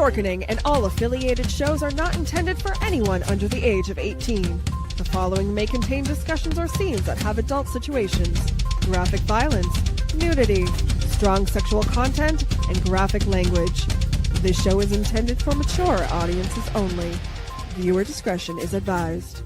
Dorkening and all affiliated shows are not intended for anyone under the age of 18. The following may contain discussions or scenes that have adult situations, graphic violence, nudity, strong sexual content, and graphic language. This show is intended for mature audiences only. Viewer discretion is advised.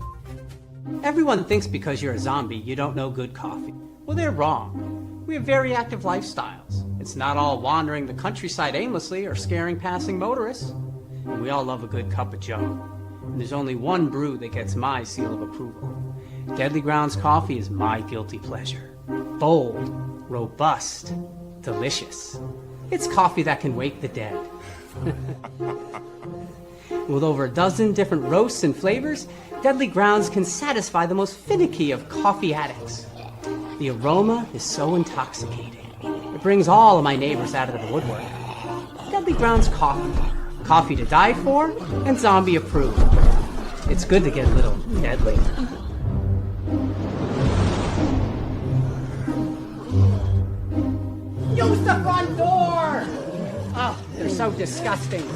Everyone thinks because you're a zombie, you don't know good coffee. Well, they're wrong. We have very active lifestyles. It's not all wandering the countryside aimlessly or scaring passing motorists. And we all love a good cup of joe. And there's only one brew that gets my seal of approval. Deadly Grounds coffee is my guilty pleasure. Bold, robust, delicious. It's coffee that can wake the dead. With over a dozen different roasts and flavors, Deadly Grounds can satisfy the most finicky of coffee addicts. The aroma is so intoxicating. It brings all of my neighbors out of the woodwork. Deadly Grounds coffee. Coffee to die for and zombie approved. It's good to get a little deadly. Use the front door! Oh, they're so disgusting.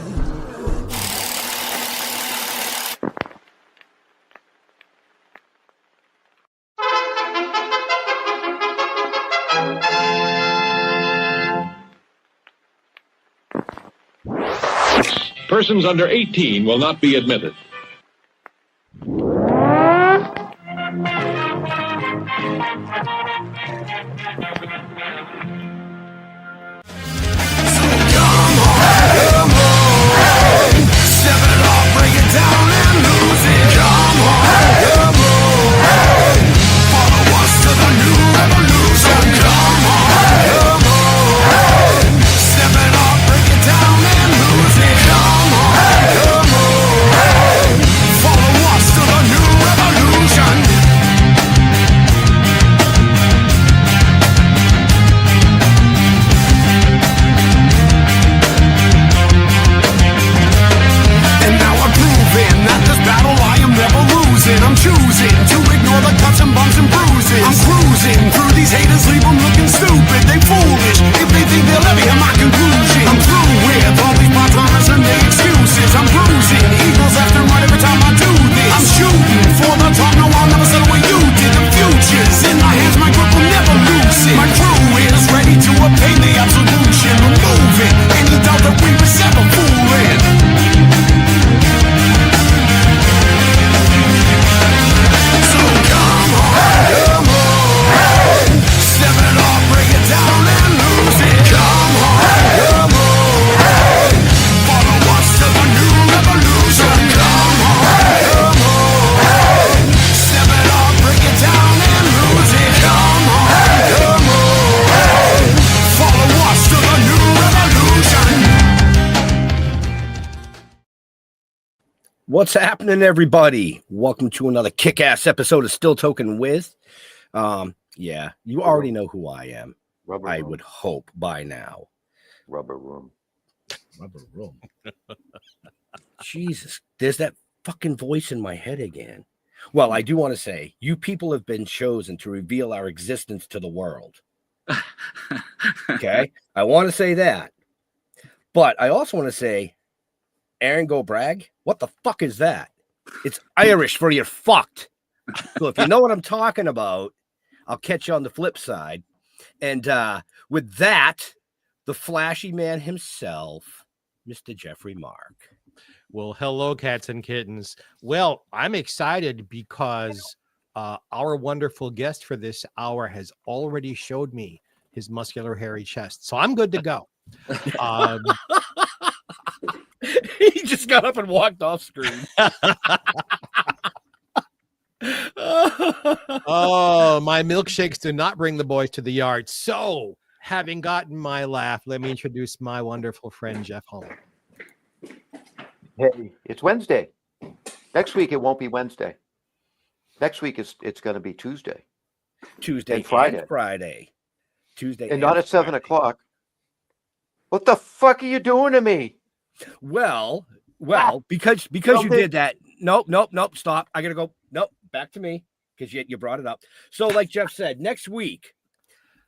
Persons under 18 will not be admitted. What's happening, everybody? Welcome to another kick-ass episode of Still Toking with. Yeah, you already know who I am. I would hope by now. Rubber room. Jesus, there's that fucking voice in my head again. Well, I do want to say, you people have been chosen to reveal our existence to the world. Okay? I want to say that. But I also want to say, Aaron, go brag. What the fuck is that? It's Irish for you're fucked. So if you know what I'm talking about, I'll catch you on the flip side. And with that, the flashy man himself, Mr. Jeffrey Mark. Well, hello, cats and kittens. Well, I'm excited because our wonderful guest for this hour has already showed me his muscular, hairy chest. So I'm good to go. He just got up and walked off screen. Oh, my milkshakes do not bring the boys to the yard. So, having gotten my laugh, let me introduce my wonderful friend, Jeff Homer. Hey, it's Wednesday. Next week, it won't be Wednesday. Next week, it's going to be Tuesday. Tuesday and Friday. And Friday. Tuesday and not at 7 o'clock. What the fuck are you doing to me? Well, because you did that. Nope. Stop. I gotta go. Nope. Back to me because you brought it up. So, like Jeff said, next week,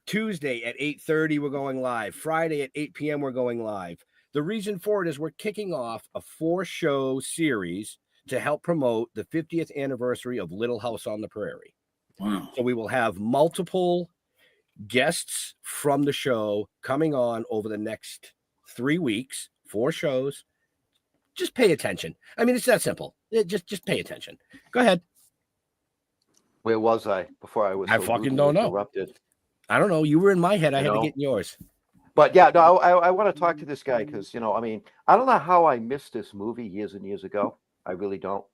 Tuesday at 8:30, we're going live. Friday at 8 p.m., we're going live. The reason for it is we're kicking off a 4-show series to help promote the 50th anniversary of Little House on the Prairie. Wow. So we will have multiple guests from the show coming on over the next 3 weeks, 4 shows. Just pay attention. I mean, it's that simple. Just pay attention. Go ahead. Where was I before I was? I so fucking rudely don't know. Interrupted. I don't know. You were in my head. I You had to know? get in yours. But yeah, no, I want to talk to this guy because, I mean, I don't know how I missed this movie years and years ago. I really don't.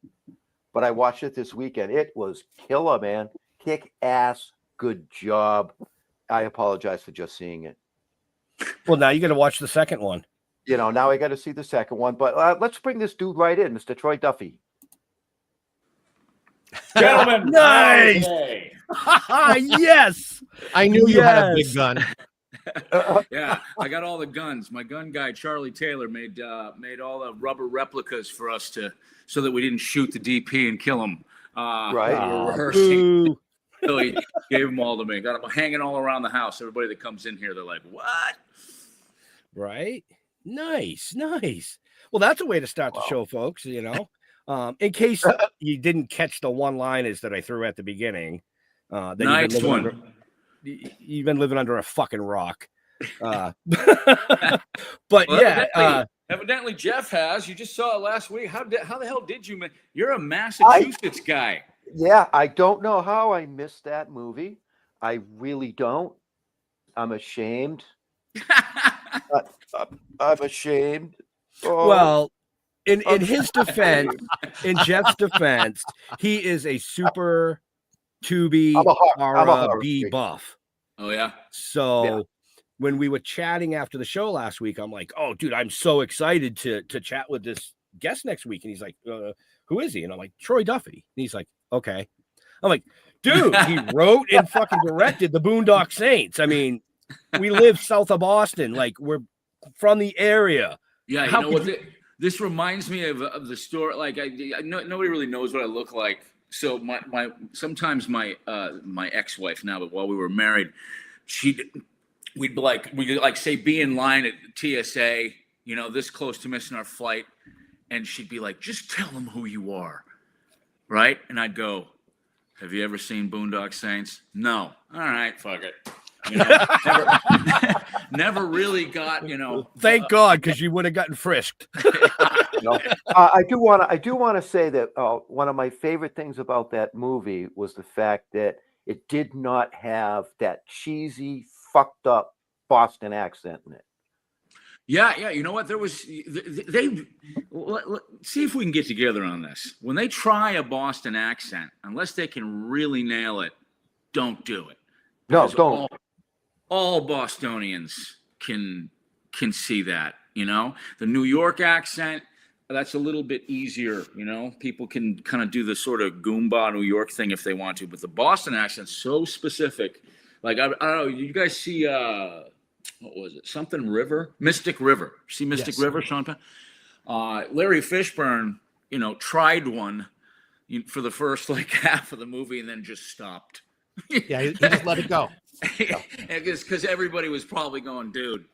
But I watched it this weekend. It was killer, man. Kick ass. Good job. I apologize for just seeing it. Well, now you got to watch the second one. Now I got to see the second one. But let's bring this dude right in, Mr. Troy Duffy. Gentlemen, Nice. okay. Yes. I knew you had a big Yes. gun. Yeah, I got all the guns. My gun guy Charlie Taylor made all the rubber replicas for us so that we didn't shoot the DP and kill him. Right. We were rehearsing. Boo. So he gave them all to me. Got them hanging all around the house. Everybody that comes in here, they're like, "What?" Right. Nice. Well, that's a way to start the show, folks. In case you didn't catch the one-liners that I threw at the beginning. Nice one. You've been living under a fucking rock. But Well, yeah, evidently Jeff has. You just saw it last week. How the hell did you? You're a Massachusetts guy. Yeah, I don't know how I missed that movie. I really don't. I'm ashamed. I'm ashamed. Oh. well, in his defense, in Jeff's defense, he is a super Tubi I'm a horror B freak. buff. Oh yeah. So when we were chatting after the show last week, I'm like, "Oh, dude, I'm so excited to chat with this guest next week." And he's like, "Who is he?" And I'm like, "Troy Duffy." And he's like, "Okay." I'm like, "Dude, he wrote and fucking directed the Boondock Saints. I mean, we live south of Boston. Like, we're from the area." Yeah, you How know what? This reminds me of the story. Like, nobody really knows what I look like. So sometimes my ex-wife now, but while we were married, we'd say be in line at TSA, this close to missing our flight, and she'd be like, "Just tell them who you are," right? And I'd go, "Have you ever seen Boondock Saints?" "No." "All right, fuck it." Never really got, Thank God, because you would have gotten frisked. I do want to say that one of my favorite things about that movie was the fact that it did not have that cheesy, fucked up Boston accent in it. Yeah. You know what? There was see if we can get together on this. When they try a Boston accent, unless they can really nail it, don't do it. No, Because don't. All Bostonians can see that. The New York accent, that's a little bit easier. People can kind of do the sort of Goomba New York thing if they want to, but the Boston accent's so specific. Like I don't know. You guys see what was it? Something River, Mystic River. See Mystic Yes. River, Sean Penn? Larry Fishburne, tried one for the first half of the movie and then just stopped. Yeah, he just let it go. Because everybody was probably going, "Dude,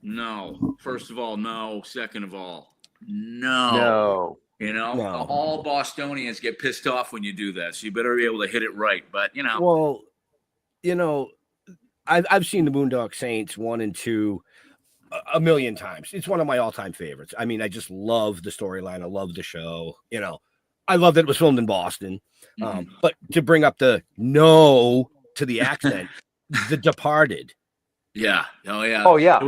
no. First of all, no. Second of all, no." No. All Bostonians get pissed off when you do that, so you better be able to hit it right. But Well, I've seen the Boondock Saints 1 and 2 a million times. It's one of my all-time favorites. I mean, I just love the storyline. I love the show. I love that it was filmed in Boston. But to bring up the no to the accent, The Departed. yeah, oh yeah, Oh yeah.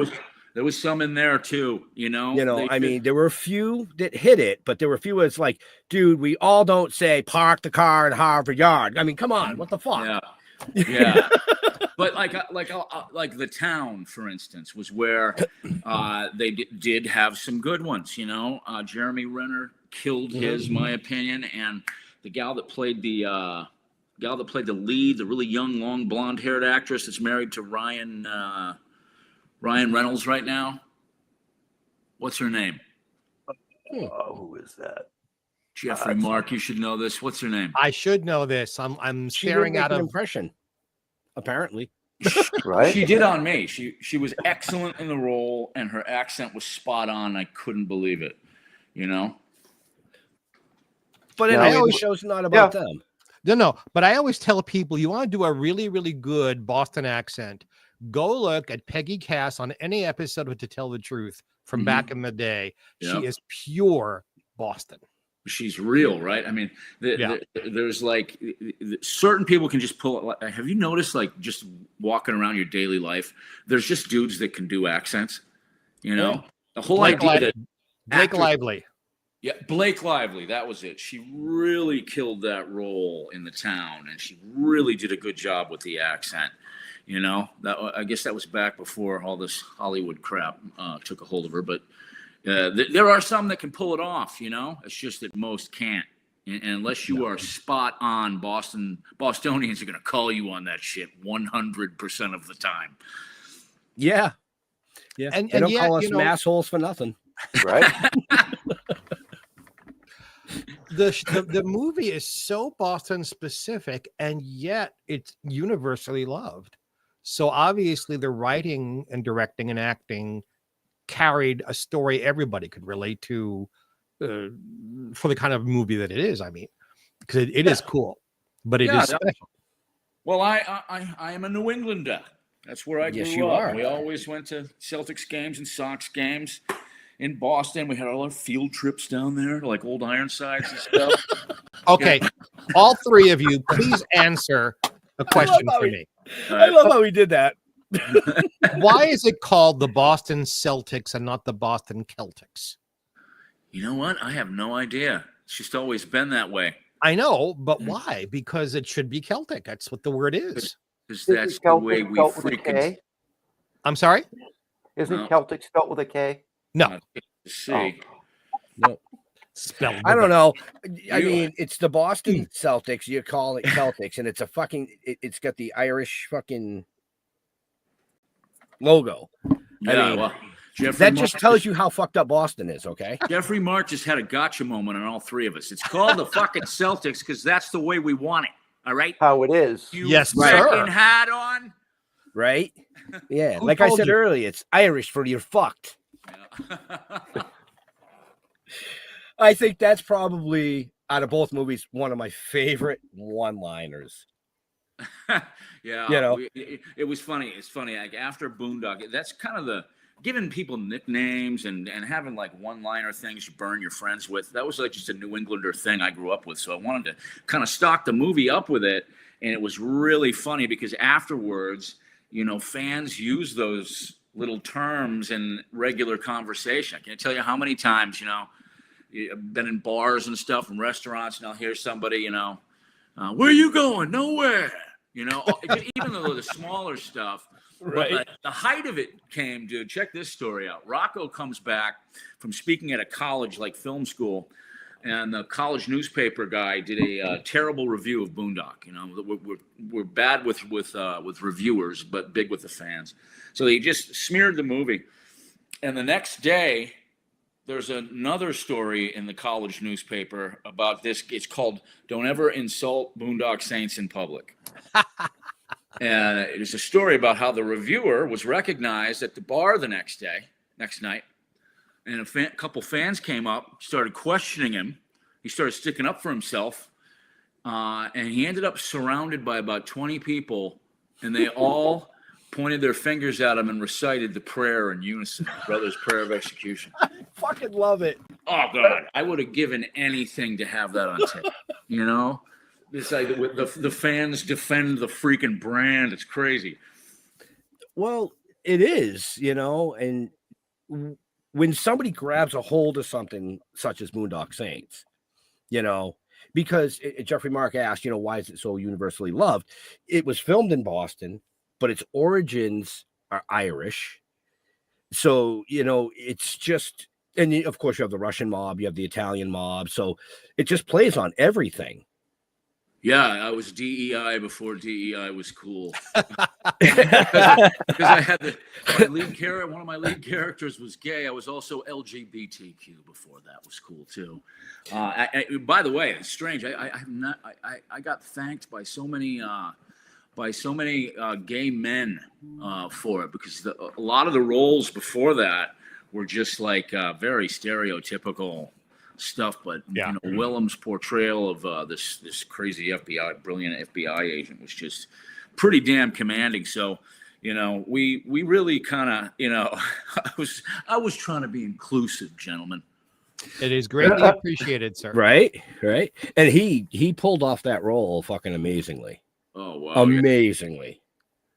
there was some in there too. I mean, there were a few that hit it, but there were a few that's like, dude, we all don't say park the car in Harvard Yard. I mean, come on, what the fuck? Yeah. But like the Town, for instance, was where they did have some good ones. Jeremy Renner killed his, my opinion, and the gal that played the lead, the really young, long, blonde-haired actress that's married to Ryan Reynolds right now. What's her name? Who is that? Jeffrey Mark, you should know this. What's her name? I should know this. I'm She staring didn't make at an him. impression, apparently. Right? She did on me. She was excellent in the role, and her accent was spot on. I couldn't believe it. You know. But Yeah, anyway, we- the show's not about them. No, but I always tell people you want to do a really, really good Boston accent. Go look at Peggy Cass on any episode of To Tell the Truth from back in the day. Yep. She is pure Boston. She's real, right? I mean, there's like certain people can just pull it. Have you noticed, like, just walking around your daily life, there's just dudes that can do accents. You know, Yeah. the whole Blake idea that Blake Lively. Yeah, Blake Lively, that was it. She really killed that role in the town, and she really did a good job with the accent. You know, I guess that was back before all this Hollywood crap took a hold of her. But there are some that can pull it off. You know, it's just that most can't. And unless you are spot on, Bostonians are going to call you on that shit 100% of the time. Yeah. And They don't yet, call us you know, assholes for nothing. Right? the movie is so Boston specific, and yet it's universally loved. So obviously the writing and directing and acting carried a story everybody could relate to for the kind of movie that it is. I mean, because it is cool, but it is special. Well, I am a New Englander. That's where I grew Yes, you up. are. We always went to Celtics games and Sox games. In Boston, we had all our field trips down there, like old Ironsides and stuff. Okay, all three of you, please answer a question for me. I love how he did that. Why is it called the Boston Celtics and not the Boston Celtics? You know what? I have no idea. It's just always been that way. I know, but why? Because it should be Celtic. That's what the word is. Because Isn't that's the Celtic way we spelt with a freaking K? I'm sorry? Isn't No. Celtic spelt with a K? No, see. spelled. I don't know. I You- mean, it's the Boston Celtics. You call it Celtics, and it's a fucking. It's got the Irish fucking logo. Yeah, mean, well, Jeffrey That Mark just tells you how fucked up Boston is. Okay. Jeffrey Mark just had a gotcha moment on all three of us. It's called the fucking Celtics because that's the way we want it. All right? How it is. You Yes, freaking sir. hat on. Right. Yeah. Who Like I told said you? earlier, it's Irish for you're fucked. Yeah. I think that's probably out of both movies one of my favorite one-liners. Yeah, You know. it was funny. It's funny. Like after Boondock, that's kind of the giving people nicknames and having like one-liner things you burn your friends with. That was like just a New Englander thing I grew up with. So I wanted to kind of stock the movie up with it, and it was really funny because afterwards, you know, fans use those little terms in regular conversation. I can't tell you how many times, you know, I've been in bars and stuff and restaurants, and I'll hear somebody, you know, where are you going? Nowhere. You know, even though the smaller stuff. Right. But the height of it came, dude. Check this story out. Rocco comes back from speaking at a college, like film school, and the college newspaper guy did a terrible review of Boondock. You know, we're bad with reviewers, but big with the fans. So they just smeared the movie. And the next day, there's another story in the college newspaper about this. It's called "Don't Ever Insult Boondock Saints in Public." And it's a story about how the reviewer was recognized at the bar the next night, and a couple fans came up, started questioning him. He started sticking up for himself, and he ended up surrounded by about 20 people, and they all pointed their fingers at him and recited the prayer in unison, the Brothers' Prayer of Execution. Fucking love it. Oh, God, I would have given anything to have that on tape, you know? It's like the fans defend the freaking brand. It's crazy. Well, it is, you know, and when somebody grabs a hold of something such as Boondock Saints, you know, because Jeffrey Mark asked, you know, why is it so universally loved? It was filmed in Boston, but its origins are Irish. So, you know, it's just, and of course you have the Russian mob, you have the Italian mob. So it just plays on everything. Yeah, I was DEI before DEI was cool. Because I had one of my lead characters was gay. I was also LGBTQ before that was cool too. By the way, it's strange. I got thanked by so many by so many gay men for it, because a lot of the roles before that were just like very stereotypical stuff. But Yeah. you know, Willem's portrayal of this crazy brilliant FBI agent was just pretty damn commanding. So, you know, we really kind of, you know, I was trying to be inclusive, gentlemen. It is greatly appreciated, sir. Right. And he pulled off that role fucking amazingly. Oh wow, amazingly.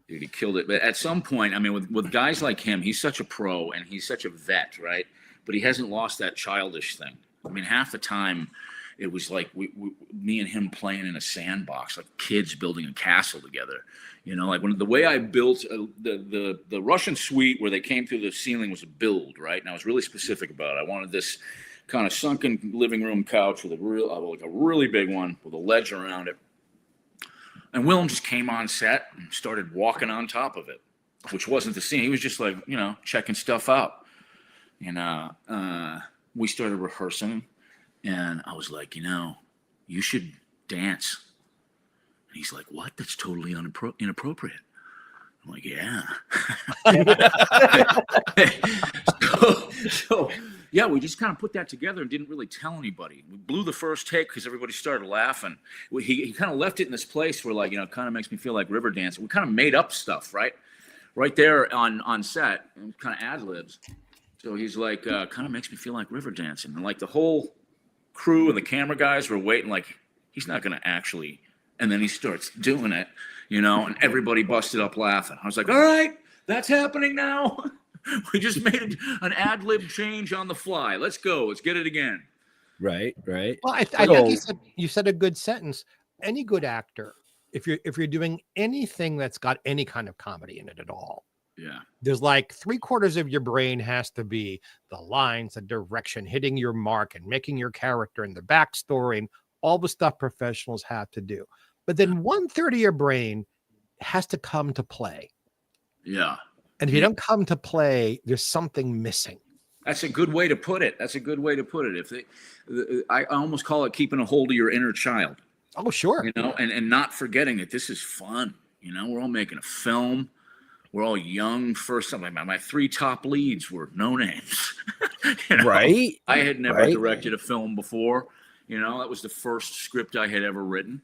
Dude, he killed it. But at some point, I mean, with guys like him, he's such a pro and he's such a vet, right? But he hasn't lost that childish thing. I mean, half the time it was like me and him playing in a sandbox, like kids building a castle together. You know, like the way I built the Russian suite where they came through the ceiling was a build, right? And I was really specific about it. I wanted this kind of sunken living room couch with a really big one with a ledge around it. And Willem just came on set and started walking on top of it, which wasn't the scene. He was just like, you know, checking stuff out. And we started rehearsing, and I was like, you know, you should dance. And he's like, what? That's totally inappropriate. I'm like, yeah. so yeah, we just kind of put that together and didn't really tell anybody. We blew the first take because everybody started laughing. He kind of left it in this place where, like, you know, it kind of makes me feel like river dancing. We kind of made up stuff, right there on set, and kind of ad-libs. So he's like, kind of makes me feel like river dancing. And like the whole crew and the camera guys were waiting, like, he's not going to actually. And then he starts doing it, you know, and everybody busted up laughing. I was like, all right, that's happening now. We just made an ad-lib change on the fly. Let's go. Let's get it again. Right. Well, I think you said a good sentence. Any good actor, if you're doing anything that's got any kind of comedy in it at all, yeah, there's like 3/4 of your brain has to be the lines, the direction, hitting your mark, and making your character and the backstory and all the stuff professionals have to do. But then 1/3 of your brain has to come to play. Yeah. And if you don't come to play, there's something missing. That's a good way to put it. I almost call it keeping a hold of your inner child. Oh, sure. You know, and not forgetting that this is fun. You know, we're all making a film. We're all young. First, my 3 top leads were no names. You know? Right. I had never directed a film before. You know, that was the first script I had ever written.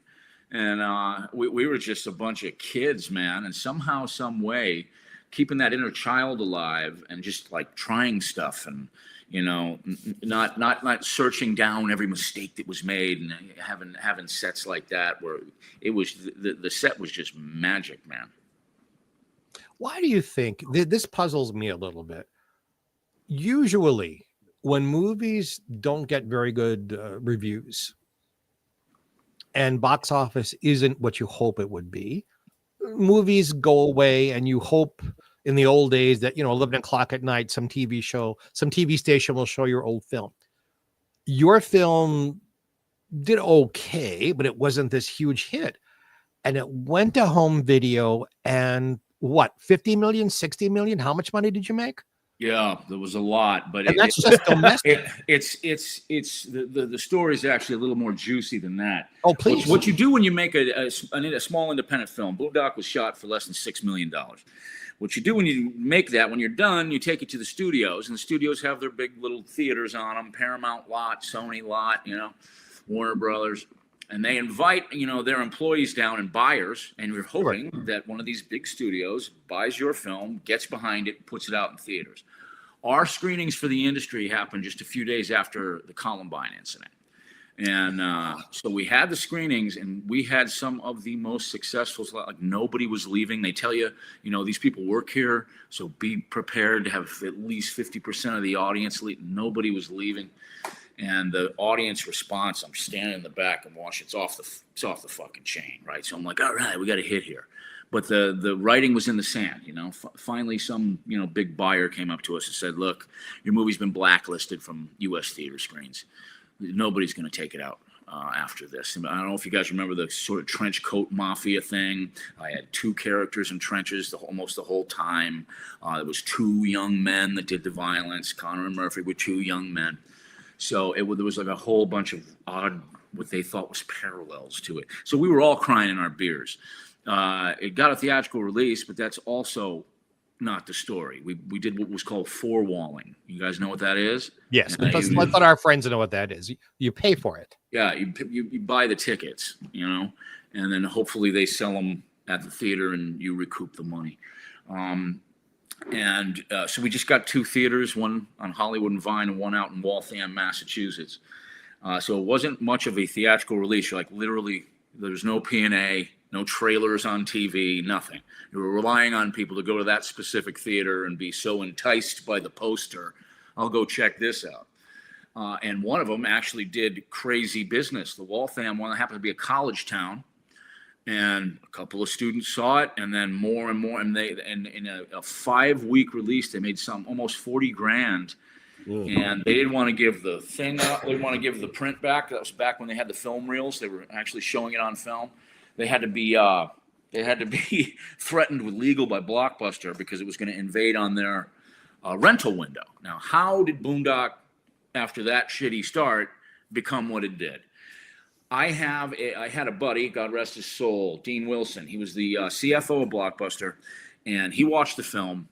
And we were just a bunch of kids, man. And somehow, some way, keeping that inner child alive and just like trying stuff and, you know, not searching down every mistake that was made and having sets like that where it was the set was just magic, man. Why do you think this puzzles me a little bit? Usually when movies don't get very good reviews and box office isn't what you hope it would be, movies go away, and you hope in the old days that, you know, 11 o'clock at night, some TV station will show your old film. Your film did okay, but it wasn't this huge hit. And it went to home video, and what, 50 million, 60 million? How much money did you make? Yeah, there was a lot, but that's just domestic. It's the story is actually a little more juicy than that. Oh, please. What you do when you make a small independent film, Boondock was shot for less than $6 million. What you do when you make that, when you're done, you take it to the studios, and the studios have their big little theaters on them, Paramount lot, Sony lot, you know, Warner Brothers. And they invite, you know, their employees down and buyers, and you're hoping that one of these big studios buys your film, gets behind it, puts it out in theaters. Our screenings for the industry happened just a few days after the Columbine incident. And so we had the screenings, and we had some of the most successful, like nobody was leaving. They tell you, you know, these people work here, so be prepared to have at least 50% of the audience leave. Nobody was leaving. And the audience response, I'm standing in the back and watching, it's off the fucking chain, right? So I'm like, all right, we got a hit here. But the writing was in the sand, you know. Finally, some, you know, big buyer came up to us and said, look, your movie's been blacklisted from U.S. theater screens. Nobody's going to take it out after this. And I don't know if you guys remember the sort of trench coat mafia thing. I had 2 characters in trenches almost the whole time. There was 2 young men that did the violence. Connor and Murphy were 2 young men. So there was like a whole bunch of odd, what they thought was parallels to it. So we were all crying in our beers. It got a theatrical release, but that's also not the story. We did what was called four-walling. You guys know what that is? Yes, let's let our friends know what that is. You pay for it. Yeah, you buy the tickets, and then hopefully they sell them at the theater and you recoup the money. So we just got 2 theaters, one on Hollywood and Vine and one out in Waltham, Massachusetts. So it wasn't much of a theatrical release. Like literally, there's no P&A, no trailers on TV, nothing. You were relying on people to go to that specific theater and be so enticed by the poster, I'll go check this out. And one of them actually did crazy business. The Waltham one happened to be a college town, and a couple of students saw it, and then more and more. And in a 5-week release, they made almost 40 grand. And they didn't want to give the thing up. They didn't want to give the print back. That was back when they had the film reels. They were actually showing it on film. They had to be threatened with legal by Blockbuster because it was going to invade on their rental window. Now, how did Boondock, after that shitty start, become what it did? I had a buddy, God rest his soul, Dean Wilson. He was the CFO of Blockbuster, and he watched the film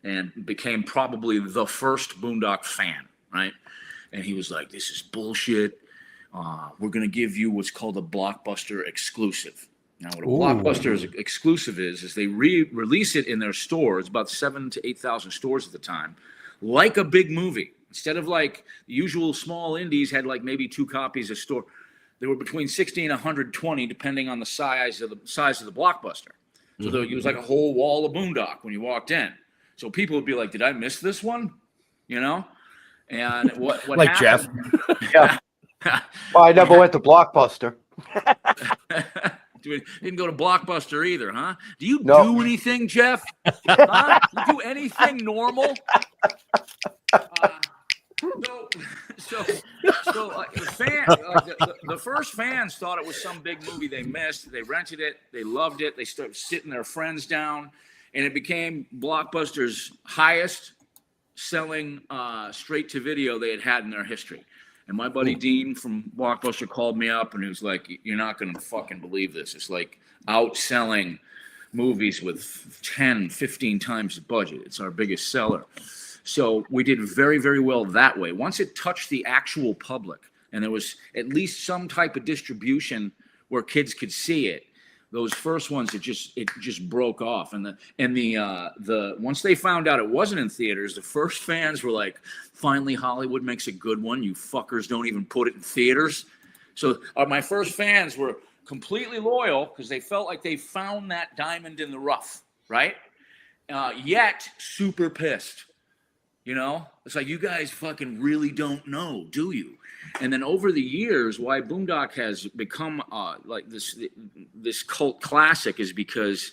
and became probably the first Boondock fan, right? And he was like, "This is bullshit. We're going to give you what's called a Blockbuster exclusive." Now, what a Blockbuster exclusive is they release it in their stores, about 7,000 to 8,000 stores at the time, like a big movie. Instead of like the usual small indies had like maybe 2 copies a store, they were between 60 and 120, depending on the size of the Blockbuster. So it was like a whole wall of Boondock when you walked in. So people would be like, "Did I miss this one?" And what like happened? Jeff? Yeah. Well, I never went to Blockbuster. Didn't go to Blockbuster either, huh? Do you No. do anything, Jeff? Huh? You do anything normal? The first fans thought it was some big movie they missed. They rented it. They loved it. They started sitting their friends down, and it became Blockbuster's highest selling straight to video they had in their history. And my buddy Dean from Blockbuster called me up and he was like, "You're not going to fucking believe this. It's like outselling movies with 10, 15 times the budget. It's our biggest seller." So we did very, very well that way. Once it touched the actual public and there was at least some type of distribution where kids could see it, those first ones, it just broke off. And the once they found out it wasn't in theaters, the first fans were like, "Finally, Hollywood makes a good one. You fuckers don't even put it in theaters." So my first fans were completely loyal because they felt like they found that diamond in the rough, right? Yet super pissed. It's like, you guys fucking really don't know, do you? And then over the years, why Boondock has become like this cult classic is because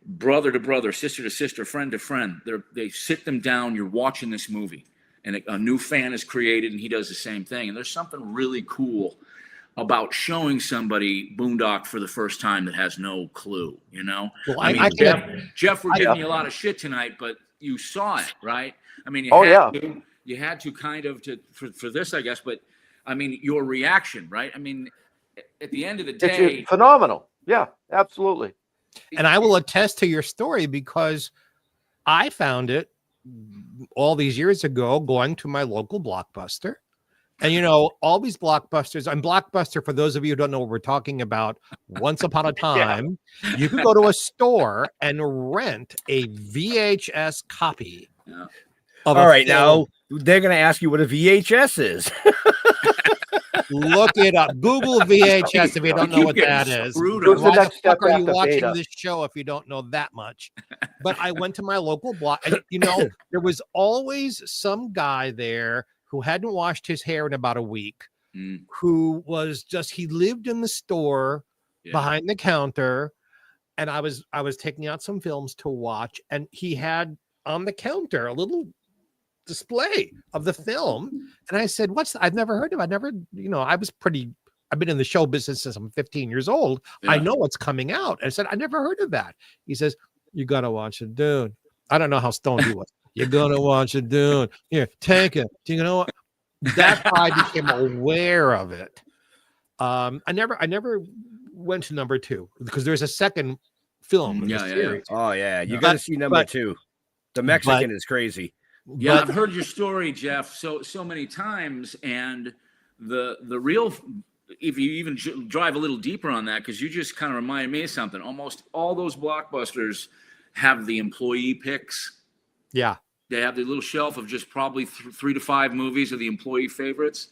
brother to brother, sister to sister, friend to friend, they sit them down. You're watching this movie, and a new fan is created, and he does the same thing. And there's something really cool about showing somebody Boondock for the first time that has no clue. Well, Jeff, we're giving you a lot of shit tonight, but you saw it, right? I mean, you had to kind of for this, I guess, but I mean, your reaction, right? I mean, at the end of the day, it's phenomenal. Yeah, absolutely. And I will attest to your story because I found it all these years ago going to my local Blockbuster. And, all these Blockbusters, and Blockbuster, for those of you who don't know what we're talking about, once upon a time, you could go to a store and rent a VHS copy. Yeah. All right, now they're going to ask you what a VHS is. Look it up. Google VHS if you don't know what that is. Why the fuck are you watching this show if you don't know that much? But I went to my local block, and there was always some guy there who hadn't washed his hair in about a week, who was he lived in the store behind the counter, and I was taking out some films to watch, and he had on the counter a little display of the film, and I said, "What's that? I've never heard of it. I've been in the show business since I'm 15 years old. Yeah. I know what's coming out." And I said, "I never heard of that." He says, "You gotta watch it, dude." I don't know how stoned he was. "You're gonna watch it, dude. Here, take it." Do you know what? That's how I became aware of it. I never went to number 2 because there's a second film. In Yeah, the yeah, series. Oh yeah, you Yeah. got to see number But- 2. The Mexican is crazy. Yeah, But- I've heard your story, Jeff, so many times, and the real, if you even drive a little deeper on that, because you just kind of reminded me of something. Almost all those blockbusters have the employee picks. yeah. They have the little shelf of just probably 3 to 5 movies of the employee favorites.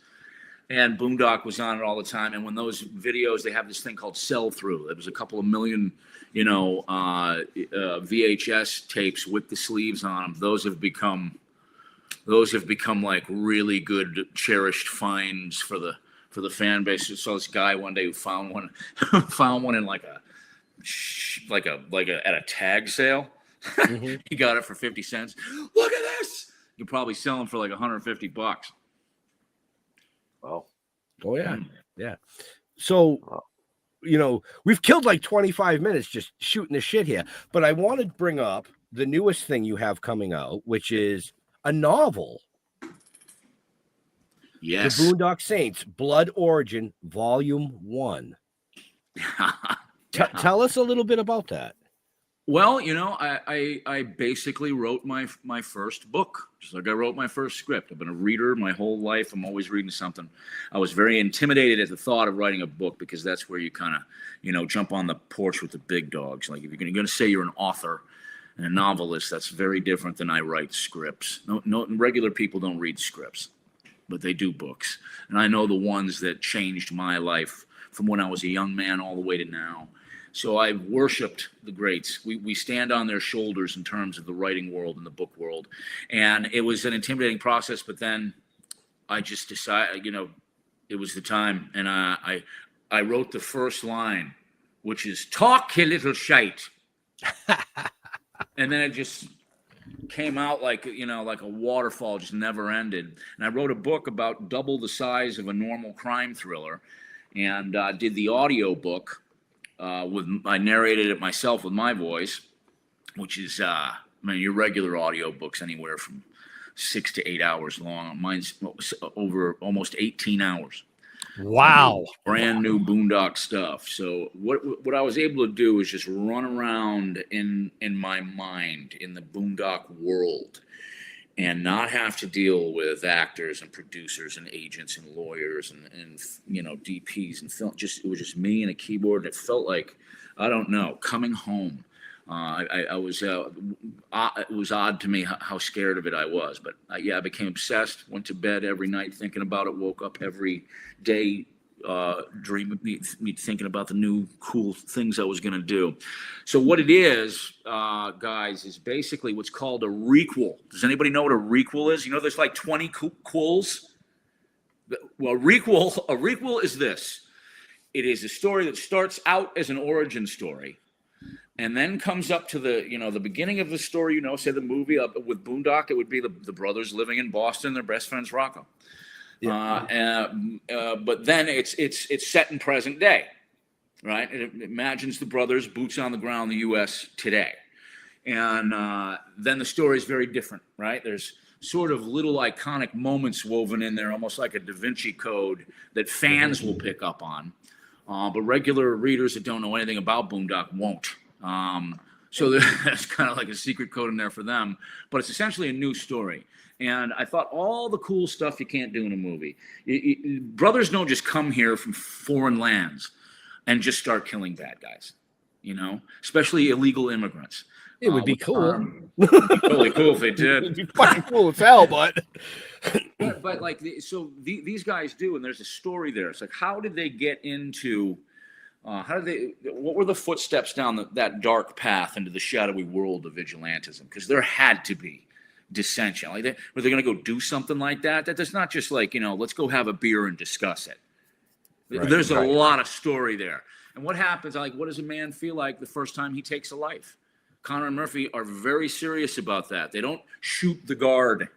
And Boondock was on it all the time. And when those videos, they have this thing called sell through. It was a couple of million, VHS tapes with the sleeves on them. Those have become like really good, cherished finds for the fan base. I saw this guy one day who found one in like a at a tag sale. Mhm. He got it for 50 cents. Look at this. You could probably sell them for like $150. Well, Oh yeah, yeah. So, we've killed like 25 minutes just shooting the shit here. But I want to bring up the newest thing you have coming out, which is a novel. Yes. The Boondock Saints, Blood Origin, Volume 1. Tell us a little bit about that. Well, I basically wrote my first book, just like I wrote my first script. I've been a reader my whole life. I'm always reading something. I was very intimidated at the thought of writing a book because that's where you kind of, jump on the porch with the big dogs. Like if you're going to say you're an author and a novelist, that's very different than I write scripts. No, regular people don't read scripts, but they do books. And I know the ones that changed my life from when I was a young man all the way to now. So I've worshipped the greats. We stand on their shoulders in terms of the writing world and the book world. And it was an intimidating process, but then I just decided, it was the time. And I wrote the first line, which is, "Talk, you little shite." And then it just came out like a waterfall, just never ended. And I wrote a book about double the size of a normal crime thriller and did the audio book. I narrated it myself with my voice, which is, your regular audio books anywhere from 6 to 8 hours long. Mine's over almost 18 hours. Wow. Brand new Boondock stuff. So what I was able to do is just run around in my mind in the Boondock world and not have to deal with actors and producers and agents and lawyers and DPs and film. It was just me and a keyboard. And it felt like, I don't know, coming home. It was odd to me how scared of it I was, but I became obsessed. Went to bed every night thinking about it. Woke up every day dreaming, me thinking about the new cool things I was going to do. So what it is, guys, is basically what's called a requel. Does anybody know what a requel is? There's like 20 quels. Well, a requel is this. It is a story that starts out as an origin story and then comes up to the beginning of the story, say the movie with Boondock, it would be the brothers living in Boston, their best friend's Rocco. Yeah. But then it's set in present day, right? It imagines the brothers, boots on the ground, the U.S. today. And then the story is very different, right? There's sort of little iconic moments woven in there, almost like a Da Vinci Code that fans will pick up on. But regular readers that don't know anything about Boondock won't. So that's kind of like a secret code in there for them. But it's essentially a new story. And I thought all the cool stuff you can't do in a movie. Brothers don't just come here from foreign lands and just start killing bad guys, especially illegal immigrants. It would be cool. It'd be totally cool if they did. It'd be fucking cool as hell, but but like, these guys do, and there's a story there. It's like, how did they get into? What were the footsteps down that dark path into the shadowy world of vigilantism? Because there had to be dissension. Like, were they going to go do something like that? That's not just like, let's go have a beer and discuss it. Right, there's a lot of story there. And what happens? Like, what does a man feel like the first time he takes a life? Connor and Murphy are very serious about that. They don't shoot the guard,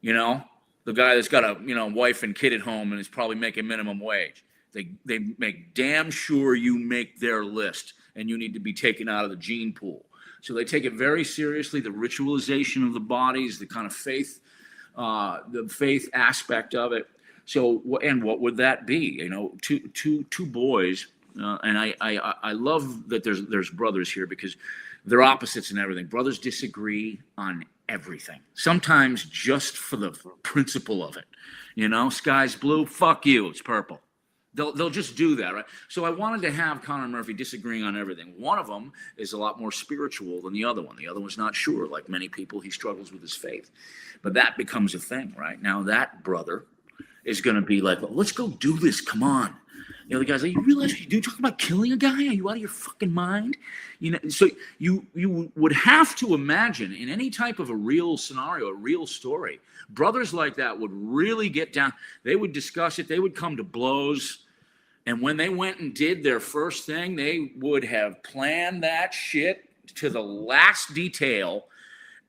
the guy that's got a wife and kid at home and is probably making minimum wage. They make damn sure you make their list and you need to be taken out of the gene pool. So they take it very seriously, the ritualization of the bodies, the kind of faith, the faith aspect of it. So, and what would that be? Two boys And I love that there's brothers here because they're opposites and everything. Brothers disagree on everything. Sometimes just for the principle of it. Sky's blue, fuck you, it's purple. They'll just do that, right? So I wanted to have Connor and Murphy disagreeing on everything. One of them is a lot more spiritual than the other one. The other one's not sure. Like many people, he struggles with his faith. But that becomes a thing, right? Now that brother is going to be like, well, let's go do this. Come on. The other guy's like, you realize what you do? Talking about killing a guy? Are you out of your fucking mind? So you would have to imagine in any type of a real scenario, a real story, brothers like that would really get down. They would discuss it. They would come to blows. And when they went and did their first thing, they would have planned that shit to the last detail.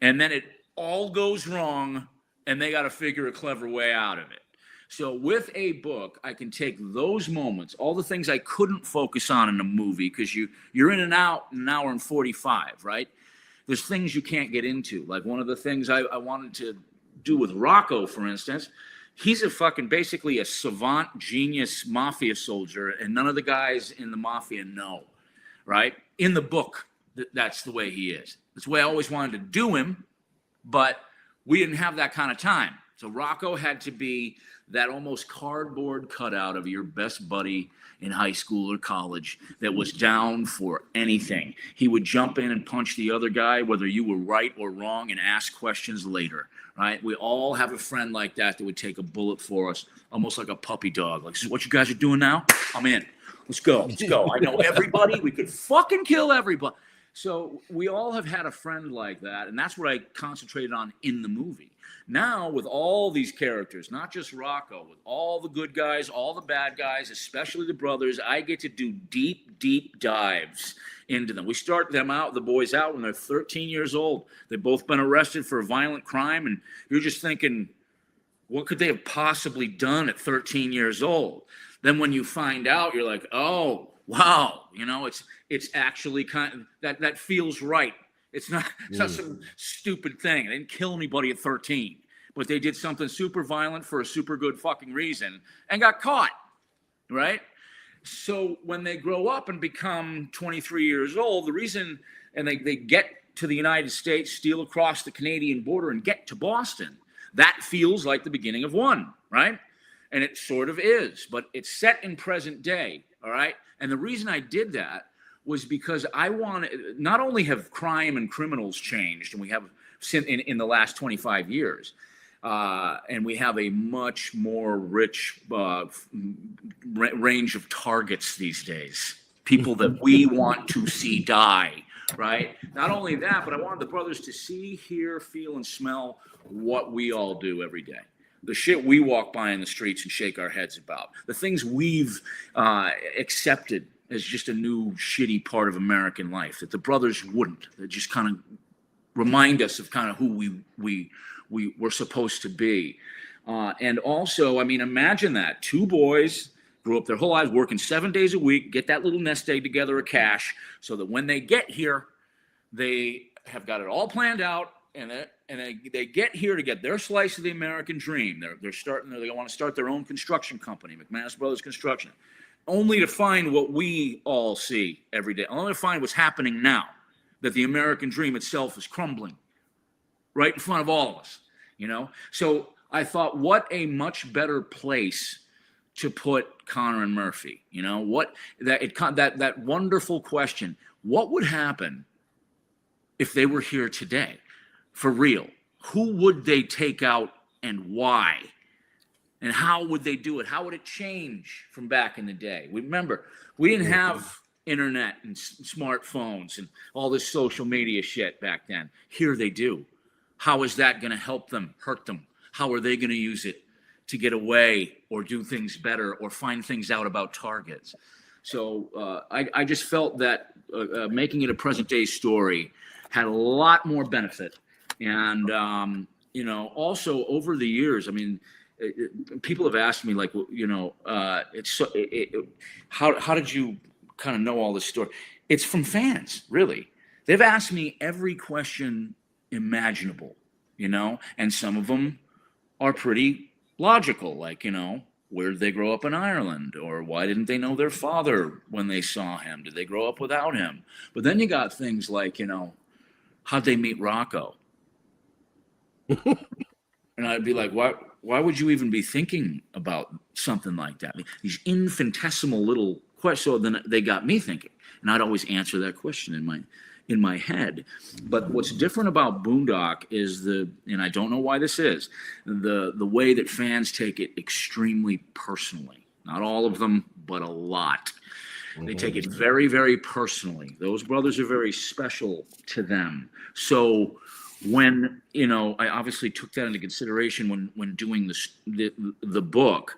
And then it all goes wrong and they got to figure a clever way out of it. So with a book, I can take those moments, all the things I couldn't focus on in a movie, because you're in and out in an hour and 45, right? There's things you can't get into. Like one of the things I wanted to do with Rocco, for instance, he's basically a savant, genius mafia soldier, and none of the guys in the mafia know, right? In the book, that's the way he is. That's the way I always wanted to do him, but we didn't have that kind of time. So Rocco had to be that almost cardboard cutout of your best buddy in high school or college that was down for anything. He would jump in and punch the other guy, whether you were right or wrong, and ask questions later, right? We all have a friend like that would take a bullet for us, almost like a puppy dog. Like, this is what you guys are doing now? I'm in. Let's go. Let's go. I know everybody. We could fucking kill everybody. So we all have had a friend like that, and that's what I concentrated on in the movie. Now, with all these characters, not just Rocco, with all the good guys, all the bad guys, especially the brothers, I get to do deep, deep dives into them. We start the boys out when they're 13 years old. They've both been arrested for a violent crime, and you're just thinking, what could they have possibly done at 13 years old? Then when you find out, you're like, oh, wow, it's actually kind of, that feels right. It's not some stupid thing. They didn't kill anybody at 13, but they did something super violent for a super good fucking reason and got caught, right? So when they grow up and become 23 years old, the reason, and they get to the United States, steal across the Canadian border and get to Boston, that feels like the beginning of one, right? And it sort of is, but it's set in present day, all right? And the reason I did that was because I want to not only have crime and criminals changed, and we have in the last 25 years, and we have a much more rich range of targets these days, people that we want to see die, right? Not only that, but I wanted the brothers to see, hear, feel, and smell what we all do every day. The shit we walk by in the streets and shake our heads about. The things we've accepted as just a new shitty part of American life that the brothers wouldn't. They just kind of remind us of kind of who we're supposed to be. And also, I mean, imagine that. Two boys grew up their whole lives working 7 days a week, get that little nest egg together of cash so that when they get here, they have got it all planned out, and they get here to get their slice of the American dream. They want to start their own construction company, McManus Brothers Construction, only to find what we all see every day, only to find what's happening now, that the American dream itself is crumbling right in front of all of us, So I thought, what a much better place to put Connor and Murphy, that wonderful question, what would happen if they were here today? For real, who would they take out and why? And how would they do it? How would it change from back in the day? Remember, we didn't have internet and smartphones and all this social media shit back then. Here they do. How is that going to help them, hurt them? How are they going to use it to get away or do things better or find things out about targets? So I just felt that making it a present day story had a lot more benefit. And, also over the years, I mean, people have asked me, like, how did you kind of know all this story? It's from fans, really. They've asked me every question imaginable, and some of them are pretty logical, like, where did they grow up in Ireland? Or why didn't they know their father when they saw him? Did they grow up without him? But then you got things like, how'd they meet Rocco? And I'd be like, why would you even be thinking about something like that? These infinitesimal little questions. So then they got me thinking, and I'd always answer that question in my head. But what's different about Boondock is and I don't know why this is, the way that fans take it extremely personally. Not all of them, but a lot. They take it very, very personally. Those brothers are very special to them. So when, I obviously took that into consideration when doing the book,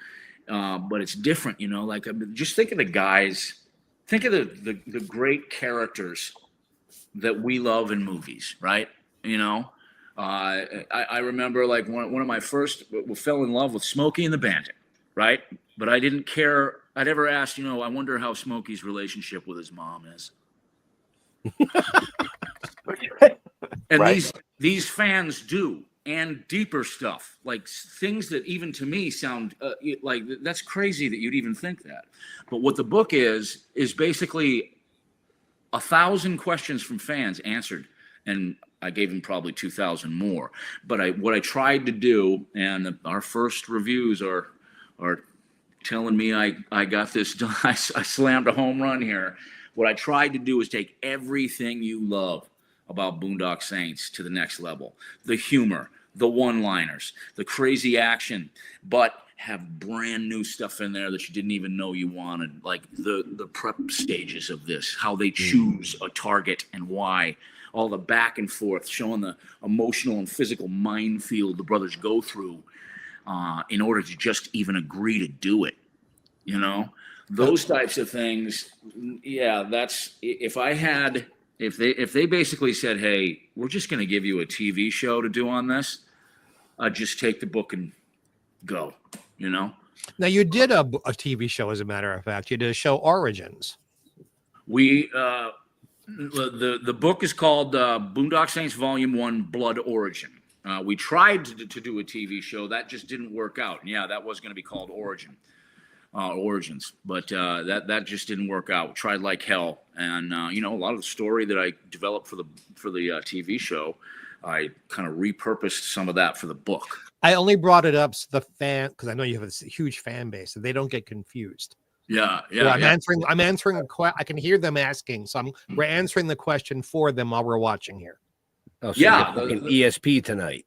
but it's different, like just think of the guys, think of the great characters that we love in movies, right? I remember like one of my first, fell in love with Smokey and the Bandit, right? But I didn't care. I never asked, I wonder how Smokey's relationship with his mom is. And Right. these fans do, and deeper stuff, like things that even to me sound like that's crazy that you'd even think that. But what the book is basically 1,000 questions from fans answered, and I gave them probably 2,000 more. But what I tried to do, and our first reviews are telling me I got this done. I slammed a home run here. What I tried to do is take everything you love about Boondock Saints to the next level. The humor, the one-liners, the crazy action, but have brand new stuff in there that you didn't even know you wanted, like the prep stages of this, how they choose a target and why, all the back and forth, showing the emotional and physical minefield the brothers go through in order to just even agree to do it. Those types of things. Yeah, that's if they basically said, hey, we're just going to give you a TV show to do on this, I'd just take the book and go, Now you did a TV show, as a matter of fact. You did a show, Origins. We the book is called Boondock Saints Volume 1 Blood Origin. We tried to do a TV show. That just didn't work out. And yeah, that was going to be called Origins, but that just didn't work out. We tried like hell, and a lot of the story that I developed for the TV show, I kind of repurposed some of that for the book. I only brought it up so the fan, because I know you have a huge fan base, so they don't get confused. Yeah. I'm answering a question. I can hear them asking, so we're answering the question for them while we're watching here. Oh, so yeah, ESP tonight.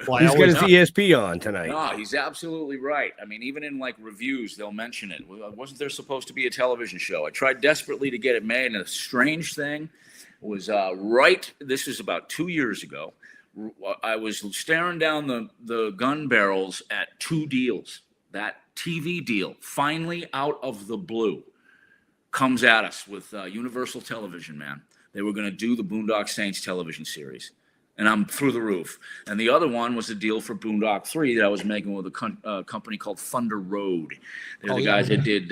Well, he's got his ESP on tonight. No, he's absolutely right. I mean, even in like reviews, they'll mention it. Wasn't there supposed to be a television show? I tried desperately to get it made, and a strange thing was this was about 2 years ago. I was staring down the gun barrels at two deals. That TV deal, finally out of the blue, comes at us with Universal Television, man. They were going to do the Boondock Saints television series, and I'm through the roof. And the other one was a deal for Boondock 3 that I was making with a company called Thunder Road. They're the guys that did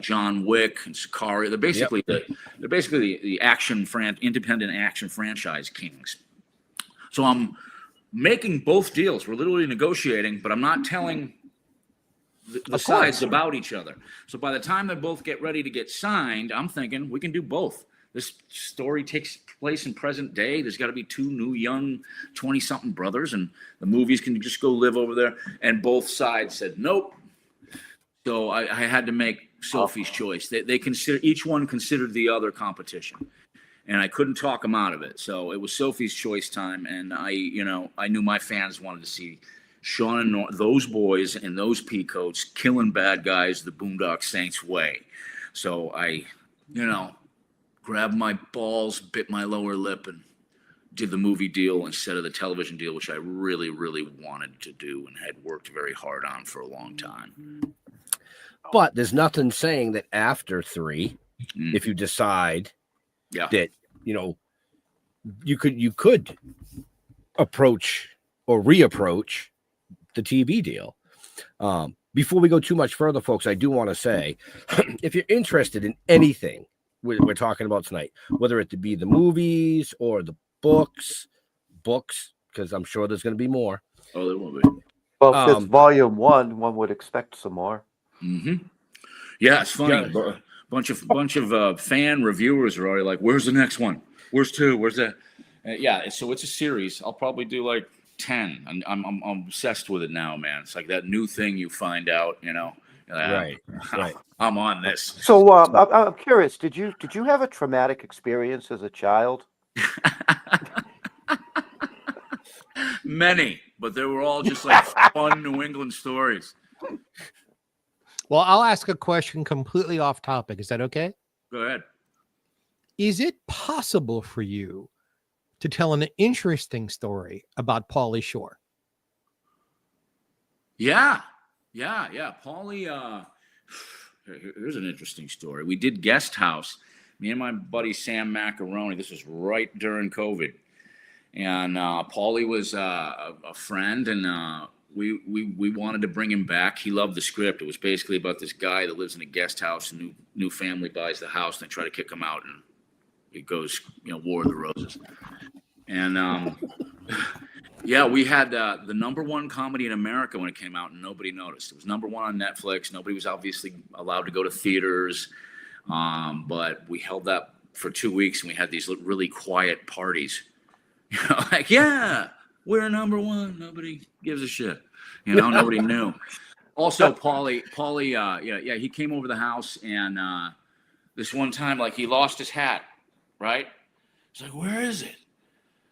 John Wick and Sicario. They're basically the action independent action franchise kings. So I'm making both deals. We're literally negotiating, but I'm not telling the sides about each other. So by the time they both get ready to get signed, I'm thinking we can do both. This story takes place in present day. There's got to be two new young 20-something brothers, and the movies can just go live over there. And both sides said nope. So I had to make Sophie's choice. They consider, each one considered the other competition, and I couldn't talk them out of it. So it was Sophie's choice time, and I knew my fans wanted to see Sean and those boys in those peacoats killing bad guys the Boondock Saints way. So I, grabbed my balls, bit my lower lip, and did the movie deal instead of the television deal, which I really, really wanted to do and had worked very hard on for a long time. But there's nothing saying that after 3, if you decide that, you could approach or reapproach the TV deal. Before we go too much further, folks, I do want to say, if you're interested in anything we're talking about tonight, whether it be the movies or the books, because I'm sure there's going to be more. Oh, there will be. Well, if it's volume one would expect some more. Mm-hmm. Yeah, it's funny. Yeah. Bunch of fan reviewers are already like, "Where's the next one? Where's 2? Where's that?" Yeah, so it's a series. I'll probably do like 10. I'm obsessed with it now, man. It's like that new thing you find out, you know. Right. I'm on this. So I'm curious. Did you have a traumatic experience as a child? Many, but they were all just like fun New England stories. Well, I'll ask a question completely off topic. Is that okay? Go ahead. Is it possible for you to tell an interesting story about Pauly Shore? Yeah. Pauly, here's an interesting story. We did Guest House. Me and my buddy Sam Macaroni. This was right during COVID. And Pauly was a friend, and we wanted to bring him back. He loved the script. It was basically about this guy that lives in a guest house, and new family buys the house, and they try to kick him out, and it goes, War of the Roses. And yeah, we had the #1 comedy in America when it came out, and nobody noticed. It was #1 on Netflix. Nobody was obviously allowed to go to theaters, but we held that for 2 weeks, and we had these really quiet parties. Like, yeah, we're #1. Nobody gives a shit. Nobody knew. Also, Pauly, he came over the house, and this one time, like, he lost his hat, right? He's like, where is it?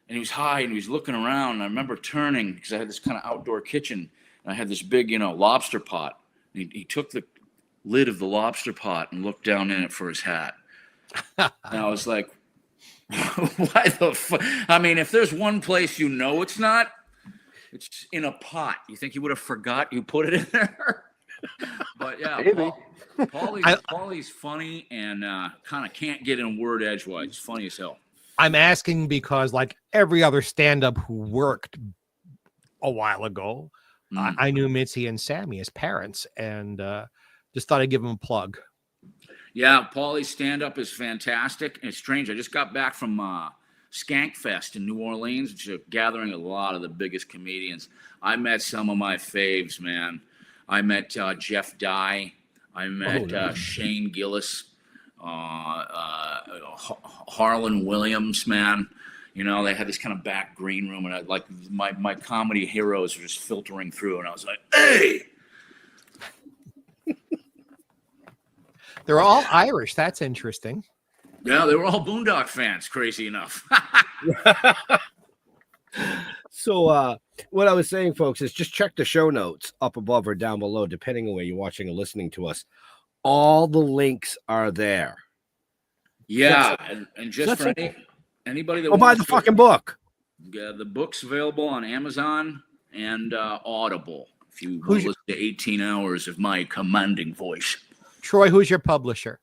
And he was high, and he was looking around. And I remember turning, because I had this kind of outdoor kitchen, and I had this big, lobster pot. And he took the lid of the lobster pot and looked down in it for his hat. And I was like, why the fuck? I mean, if there's one place it's not, it's in a pot. You think he would have forgot you put it in there? But yeah, Pauly's funny and kind of can't get in word edgewise. It's funny as hell. I'm asking because, like every other stand-up who worked a while ago, I knew Mitzi and Sammy as parents, and just thought I'd give them a plug. Yeah, Pauly's stand-up is fantastic. And it's strange. I just got back from Skankfest in New Orleans, which is gathering a lot of the biggest comedians. I met some of my faves, man. I met Jeff Dye. I met Shane Gillis, Harlan Williams, man. They had this kind of back green room, and I like my comedy heroes were just filtering through, and I was like, hey! They're all Irish. That's interesting. Yeah, they were all Boondock fans, crazy enough. So what I was saying, folks, is just check the show notes up above or down below, depending on where you're watching or listening to us. All the links are there. Yeah, and just for anybody that buy the fucking book. Yeah, the book's available on Amazon and Audible. If you want to listen to 18 hours of my commanding voice. Troy, who's your publisher?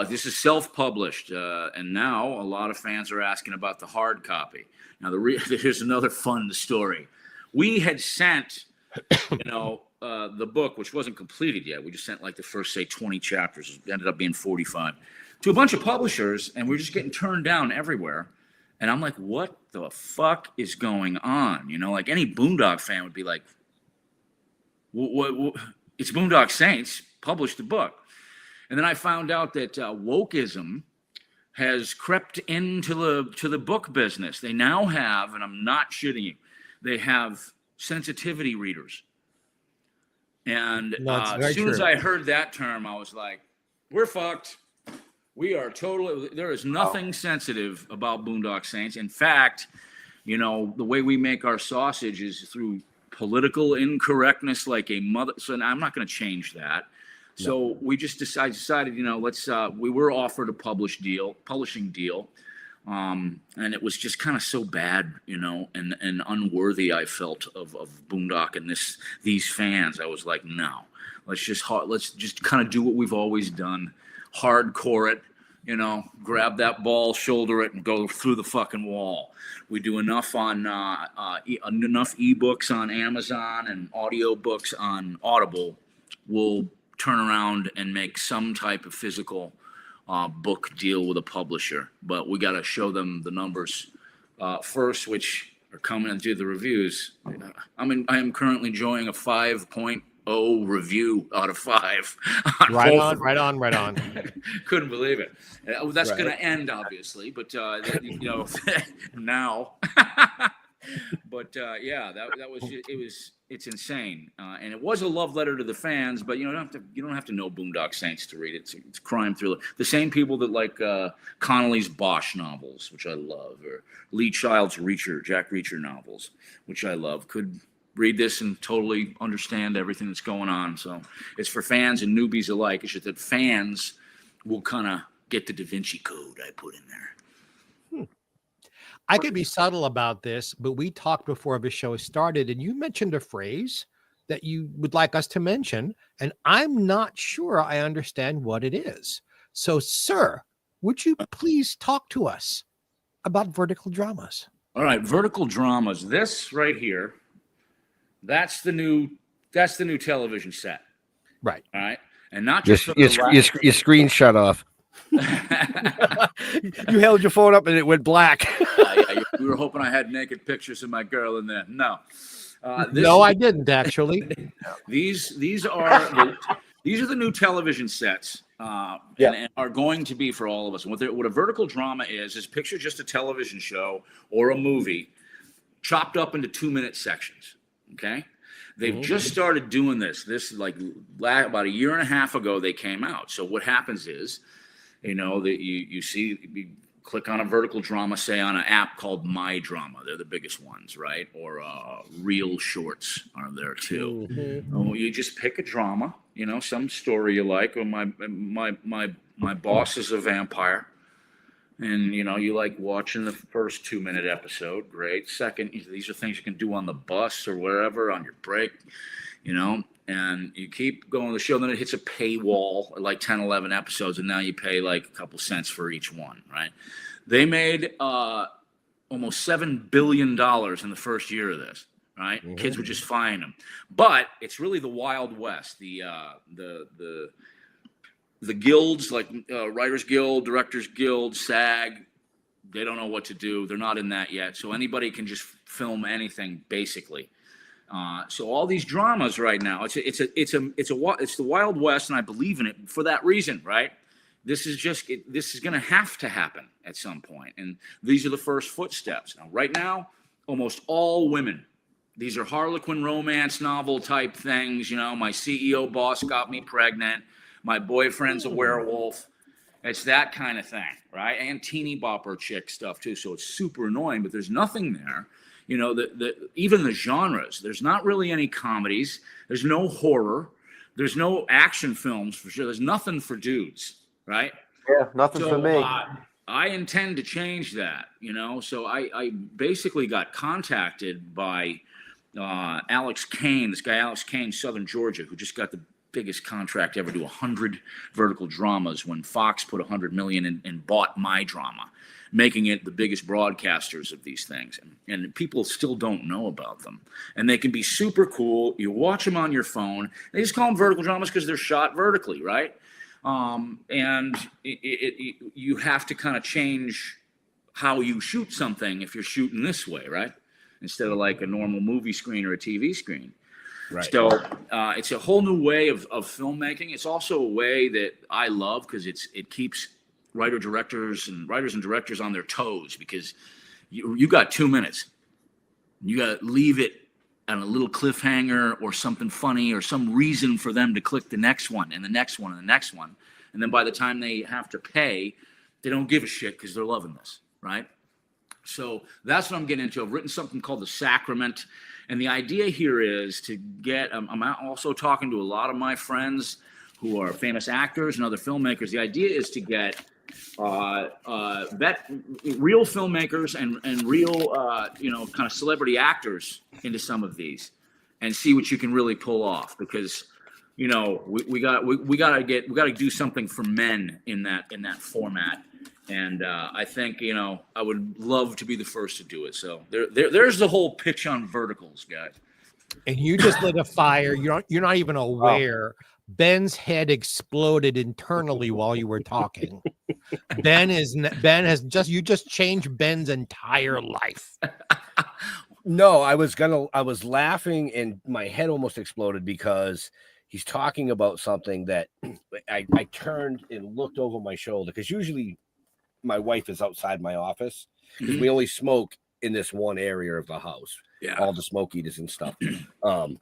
This is self-published, and now a lot of fans are asking about the hard copy. Now, here's another fun story. We had sent, the book, which wasn't completed yet. We just sent like the first, say, 20 chapters. It ended up being 45 to a bunch of publishers, and we're just getting turned down everywhere. And I'm like, what the fuck is going on? Like any Boondock fan would be like, what? It's Boondock Saints. Published the book. And then I found out that wokeism has crept into the book business. They now have, and I'm not shitting you, they have sensitivity readers. And as soon as I heard that term, I was like, we're fucked. We are totally, there is nothing sensitive about Boondock Saints. In fact, the way we make our sausage is through political incorrectness, like a mother. So I'm not going to change that. So we just decided, let's. We were offered a publishing deal, and it was just kind of so bad, and unworthy. I felt of Boondock and these fans. I was like, no, let's just kind of do what we've always done, hardcore it, grab that ball, shoulder it, and go through the fucking wall. We do enough on enough ebooks on Amazon and audiobooks on Audible. We'll turn around and make some type of physical book deal with a publisher, but we got to show them the numbers first, which are coming and do the reviews. I am currently enjoying a 5.0 review out of 5. Right on. Couldn't believe it. That's Right. going to end, obviously, but now. But that was it's insane, and it was a love letter to the fans. But you don't have to know Boondock Saints to read it. It's crime thriller. The same people that like Connolly's Bosch novels, which I love, or Lee Child's Jack Reacher novels, which I love, could read this and totally understand everything that's going on. So it's for fans and newbies alike. It's just that fans will kind of get the Da Vinci Code I put in there. I could be subtle about this, but we talked before the show started, and you mentioned a phrase that you would like us to mention, and I'm not sure I understand what it is. So, sir, would you please talk to us about vertical dramas? All right, vertical dramas. This right here, that's the new television set. Right. All right, and not just Your screen shut off. You held your phone up and it went black. We were hoping I had naked pictures of my girl in there. No, no, I didn't actually. These are the new television sets, and are going to be for all of us. What a vertical drama is picture just a television show or a movie chopped up into 2-minute sections. Okay. They've just started doing this. This is like about a year and a half ago they came out. So what happens is, that you click on a vertical drama, say on an app called My Drama. They're the biggest ones, right? Or Real Shorts are there too. You just pick a drama, some story you like. Or my boss is a vampire, and you like watching the first 2-minute episode. Great. Second, these are things you can do on the bus or wherever on your break, and you keep going the show. Then it hits a paywall, like 10, 11 episodes, and now you pay like a couple cents for each one, right? They made almost $7 billion in the first year of this, right? Kids were just flying them. But it's really the Wild West. The guilds, like Writers Guild, Directors Guild, SAG, they don't know what to do. They're not in that yet. So anybody can just film anything, basically. So all these dramas right now, it's the Wild West, and I believe in it for that reason, right? This is going to have to happen at some point, and these are the first footsteps. Now, right now, almost all women. These are Harlequin romance novel type things. My CEO boss got me pregnant. My boyfriend's a werewolf. It's that kind of thing, right? And teeny bopper chick stuff too. So it's super annoying, but there's nothing there. Even the genres, there's not really any comedies. There's no horror. There's no action films for sure. There's nothing for dudes, right? Yeah, nothing for me. I intend to change that, So I basically got contacted by Alex Kane, this guy Alex Kane, Southern Georgia, who just got the biggest contract ever to 100 vertical dramas when Fox put $100 million and bought My Drama, making it the biggest broadcasters of these things. And people still don't know about them. And they can be super cool. You watch them on your phone. They just call them vertical dramas because they're shot vertically, right? And you have to kind of change how you shoot something if you're shooting this way, right? Instead of like a normal movie screen or a TV screen. Right. So it's a whole new way of filmmaking. It's also a way that I love because it keeps writers and directors on their toes, because you got 2 minutes. You got to leave it on a little cliffhanger or something funny or some reason for them to click the next one and the next one and the next one. And then by the time they have to pay, they don't give a shit because they're loving this, right? So that's what I'm getting into. I've written something called The Sacrament. And the idea here is to get, I'm also talking to a lot of my friends who are famous actors and other filmmakers. The idea is to get real filmmakers and real, kind of celebrity actors into some of these and see what you can really pull off, because, we got to do something for men in that format. And I think, I would love to be the first to do it. So there's the whole pitch on verticals, guys. And you just lit a fire. You're not even aware. Ben's head exploded internally while you were talking. You just changed Ben's entire life. No, I was laughing and my head almost exploded because he's talking about something that I turned and looked over my shoulder because usually my wife is outside my office because we only smoke in this one area of the house. Yeah. All the smoke eaters and stuff. And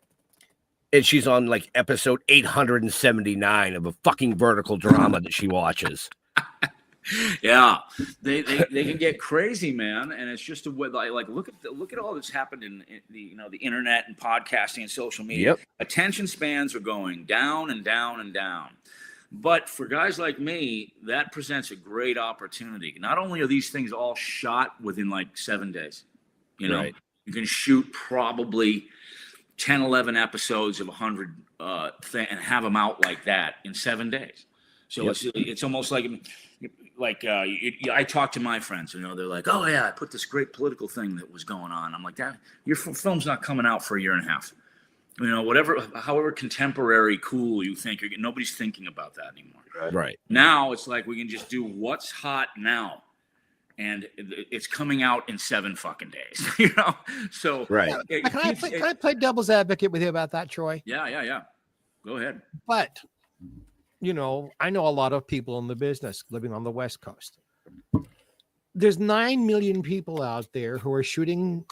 she's on like episode 879 of a fucking vertical drama that she watches. Yeah, they can get crazy, man, and it's just a way. Like look at all that's happened in the the internet and podcasting and social media. Yep. Attention spans are going down and down and down. But for guys like me, that presents a great opportunity. Not only are these things all shot within like 7 days, you know, Right. you can shoot probably 10, 11 episodes of 100 and have them out like that in 7 days. So it's almost like I talk to my friends, they're like, oh yeah, I put this great political thing that was going on. I'm like, that your film's not coming out for a year and a half. However contemporary, cool you think, nobody's thinking about that anymore. Right. Now it's like we can just do what's hot now, and it's coming out in 7 fucking days. So right. Can I play devil's advocate with you about that, Troy? Yeah. Go ahead. But I know a lot of people in the business living on the West Coast. There's 9 million people out there who are shooting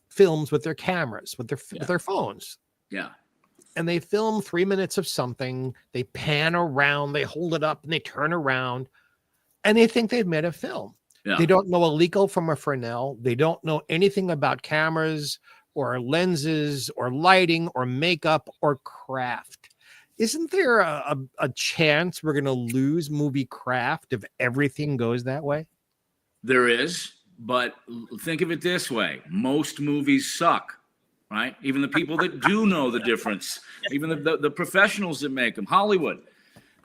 films with their cameras, with their phones. Yeah. And they film 3 minutes of something. They pan around, they hold it up, and they turn around, and they think they've made a film. Yeah. They don't know a Leica from a Fresnel. They don't know anything about cameras or lenses or lighting or makeup or craft. Isn't there a chance we're going to lose movie craft if everything goes that way? There is, but think of it this way. Most movies suck, right? Even the people that do know the difference, even the professionals that make them, Hollywood,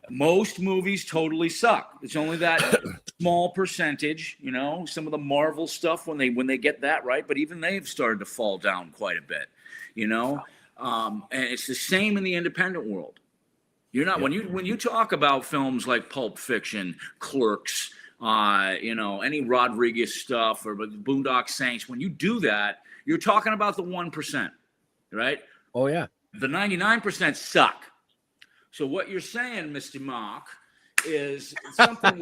most movies totally suck. It's only that small percentage, some of the Marvel stuff when they get that right, but even they've started to fall down quite a bit, and it's the same in the independent world. You're not when you talk about films like Pulp Fiction, Clerks, any Rodriguez stuff or Boondock Saints. When you do that, you're talking about the 1%, right? Oh yeah. The 99% suck. So what you're saying, Mr. Mark, is something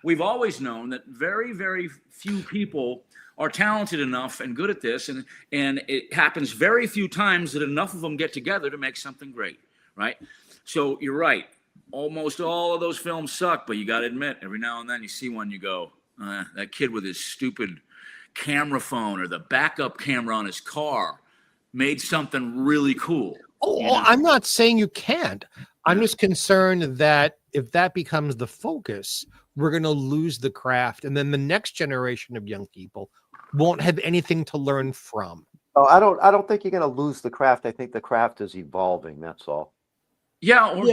we've always known, that very, very few people are talented enough and good at this, and it happens very few times that enough of them get together to make something great, right? So you're right. Almost all of those films suck, but you got to admit, every now and then you see one, you go, that kid with his stupid camera phone or the backup camera on his car made something really cool. I'm not saying you can't. I'm just concerned that if that becomes the focus, we're going to lose the craft, and then the next generation of young people won't have anything to learn from. Oh, I don't think you're going to lose the craft. I think the craft is evolving. That's all. Yeah, or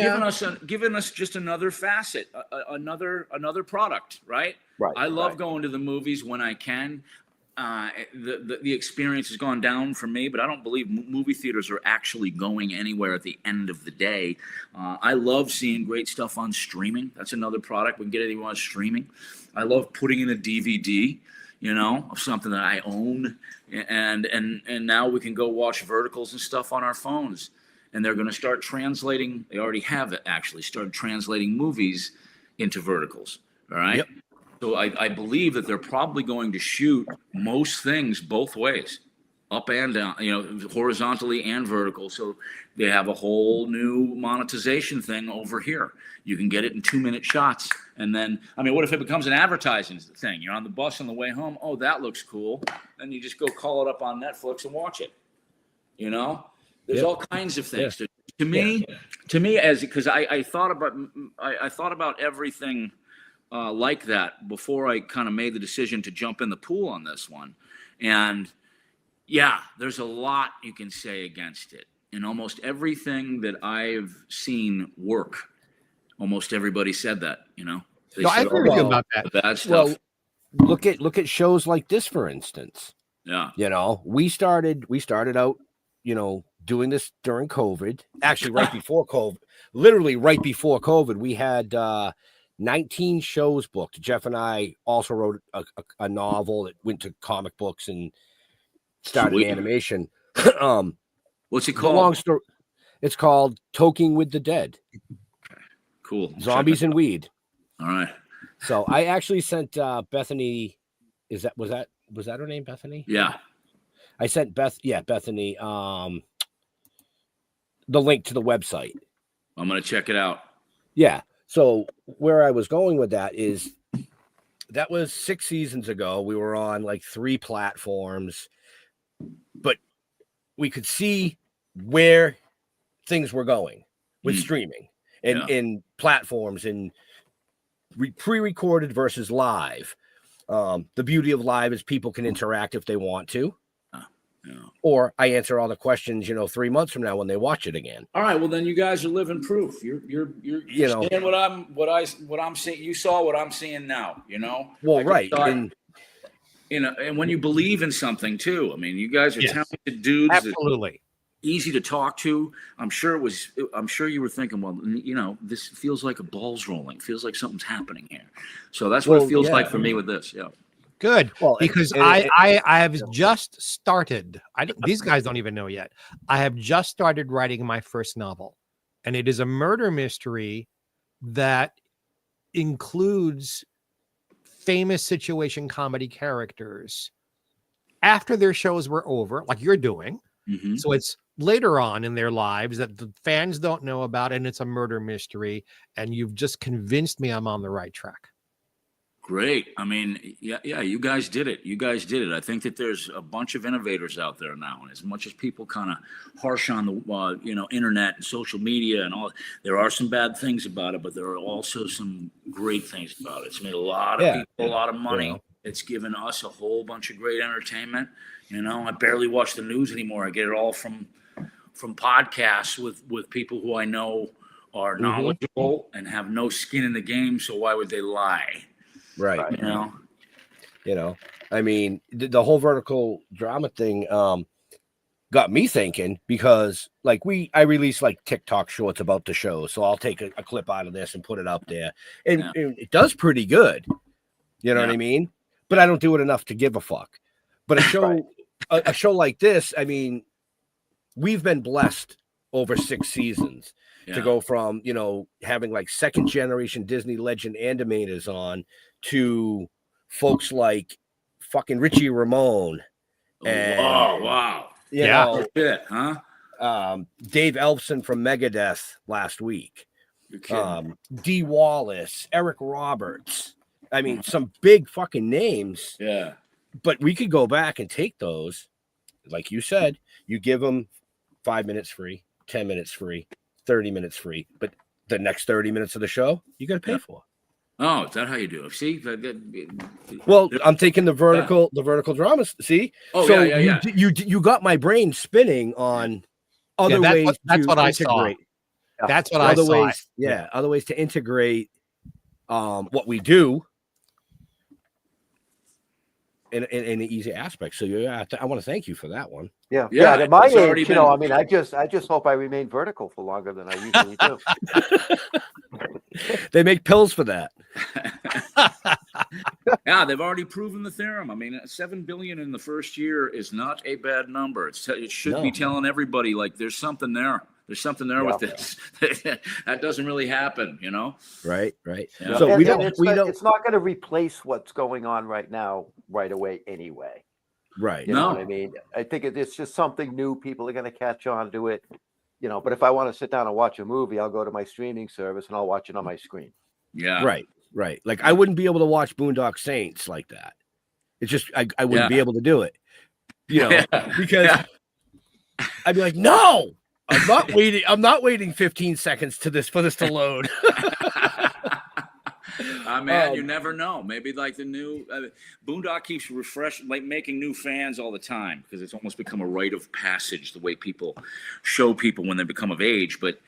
giving us just another facet, another product, right? Right. I love going to the movies when I can. The experience has gone down for me, but I don't believe movie theaters are actually going anywhere at the end of the day. I love seeing great stuff on streaming. That's another product. We can get anyone on streaming. I love putting in a DVD, of something that I own, and now we can go watch verticals and stuff on our phones. And they're going to start translating. They already have actually started translating movies into verticals. All right. Yep. So I believe that they're probably going to shoot most things both ways, up and down, horizontally and vertical. So they have a whole new monetization thing over here. You can get it in 2-minute shots. And then, what if it becomes an advertising thing? You're on the bus on the way home. Oh, that looks cool. Then you just go call it up on Netflix and watch it. There's all kinds of things. Yeah. To me, because I thought about everything like that before I kind of made the decision to jump in the pool on this one, and there's a lot you can say against it. And almost everything that I've seen work, almost everybody said that. They I agree with you about that. The bad stuff. Well, look at shows like this, for instance. Yeah. We started out, doing this during COVID, actually right before COVID, literally right before COVID. We had 19 shows booked. Jeff and I also wrote a novel that went to comic books, and started Sweet. animation. What's it The called? long story. It's called Toking with the Dead. Cool. Zombies and weed. All right. So I actually sent Bethany. Was that her name, Bethany? Yeah. I sent Bethany the link to the website. I'm gonna check it out. Yeah. So where I was going with that is that was 6 seasons ago. We were on like 3 platforms, but we could see where things were going with streaming and in platforms and pre-recorded versus live. The beauty of live is people can interact if they want to. Or I answer all the questions, 3 months from now when they watch it again. All right, well then you guys are living proof. You're seeing what I'm seeing. You saw what I'm seeing now. Well, right. And when you believe in something too. I mean, you guys are talented dudes. Absolutely. Easy to talk to. I'm sure you were thinking, well, this feels like a ball's rolling. It feels like something's happening here. So that's what it feels like for me with this. Yeah. Good, well, because I have just started. These guys don't even know yet. I have just started writing my first novel, and it is a murder mystery that includes famous situation comedy characters after their shows were over, like you're doing. Mm-hmm. So it's later on in their lives that the fans don't know about, and it's a murder mystery. And you've just convinced me I'm on the right track. Great. I mean, yeah, you guys did it. I think that there's a bunch of innovators out there now, and as much as people kind of harsh on the internet and social media and all, there are some bad things about it, but there are also some great things about it. It's made a lot of people a lot of money. It's given us a whole bunch of great entertainment. I barely watch the news anymore. I get it all from podcasts with people who I know are knowledgeable and have no skin in the game. So why would they lie? Right. I mean, the whole vertical drama thing got me thinking, because I release like TikTok shorts about the show. So I'll take a clip out of this and put it up there, and it does pretty good. You know what I mean? But I don't do it enough to give a fuck. But a show, a show like this, I mean, we've been blessed over 6 seasons to go from, having like second generation Disney legend animators on to folks like fucking Richie Ramone. And, wow. You know, bit, huh? Dave Elfson from Megadeth last week. You're kidding. Dee Wallace, Eric Roberts. I mean, some big fucking names. Yeah. But we could go back and take those, like you said, you give them 5 minutes free, 10 minutes free, 30 minutes free, but the next 30 minutes of the show, you got to pay for. Oh, is that how you do it? See? Well, I'm taking the vertical dramas. See? Oh, so yeah. You got my brain spinning on other ways that's to what I integrate. saw. That's what I saw. Ways, other ways to integrate what we do in an easy aspect. So I want to thank you for that one. Yeah. At my age, I mean, I just hope I remain vertical for longer than I usually do. They make pills for that. Yeah, they've already proven the theorem. I mean, 7 billion in the first year is not a bad number. It should be telling everybody, like, there's something there. There's something there with this. That doesn't really happen, Right. Yeah. So it's not going to replace what's going on right now right away anyway. Right. You know what I mean? I think it's just something new. People are going to catch on to it. But if I want to sit down and watch a movie, I'll go to my streaming service and I'll watch it on my screen. Yeah. Right. Like I wouldn't be able to watch Boondock Saints like that. It's just I wouldn't be able to do it. Because I'd be like, no, I'm not waiting. I'm not waiting 15 seconds for this to load. Man, you never know. Maybe like the new Boondock keeps making new fans all the time, because it's almost become a rite of passage, the way people show people when they become of age. But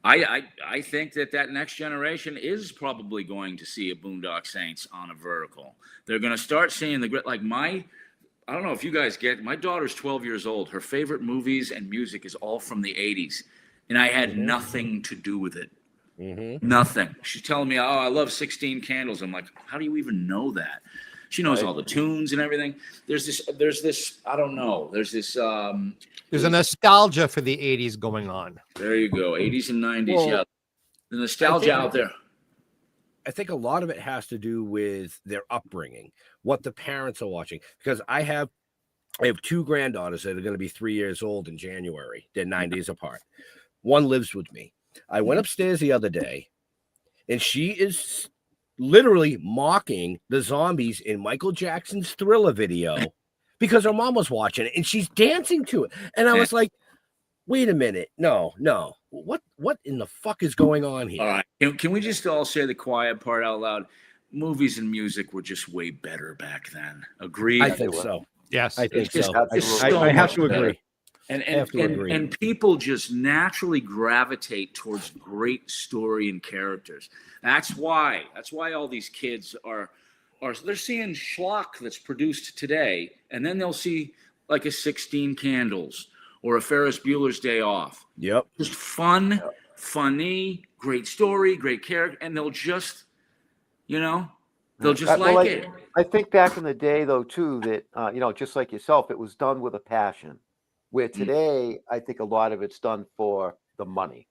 I think that next generation is probably going to see a Boondock Saints on a vertical. They're going to start seeing the grit. Like I don't know if you guys get, my daughter's 12 years old. Her favorite movies and music is all from the 80s. And I had nothing to do with it. Nothing. She's telling me, I love 16 Candles. I'm like, how do you even know that? She knows all the tunes and everything. There's this, I don't know. There's this, There's a nostalgia for the 80s going on. there you go. 80s and 90s. Well, yeah. The nostalgia out there. I think a lot of it has to do with their upbringing, what the parents are watching. Because I have 2 granddaughters that are going to be 3 years old in January. They're 9 days apart. One lives with me. I went upstairs the other day, and she is literally mocking the zombies in Michael Jackson's Thriller video because her mom was watching it, and she's dancing to it. And I was like, wait a minute. No. What in the fuck is going on here? All right. Can we just all say the quiet part out loud? Movies and music were just way better back then. Agreed? I think so. Yes. I think so. Absolutely. I have to agree. And people just naturally gravitate towards great story and characters. That's why all these kids are they're seeing schlock that's produced today, and then they'll see like a 16 Candles or a Ferris Bueller's Day Off. Yep. Just fun, funny, great story, great character, and they'll just, they'll just like it. I think back in the day, though, too, that just like yourself, it was done with a passion. Where today, I think a lot of it's done for the money.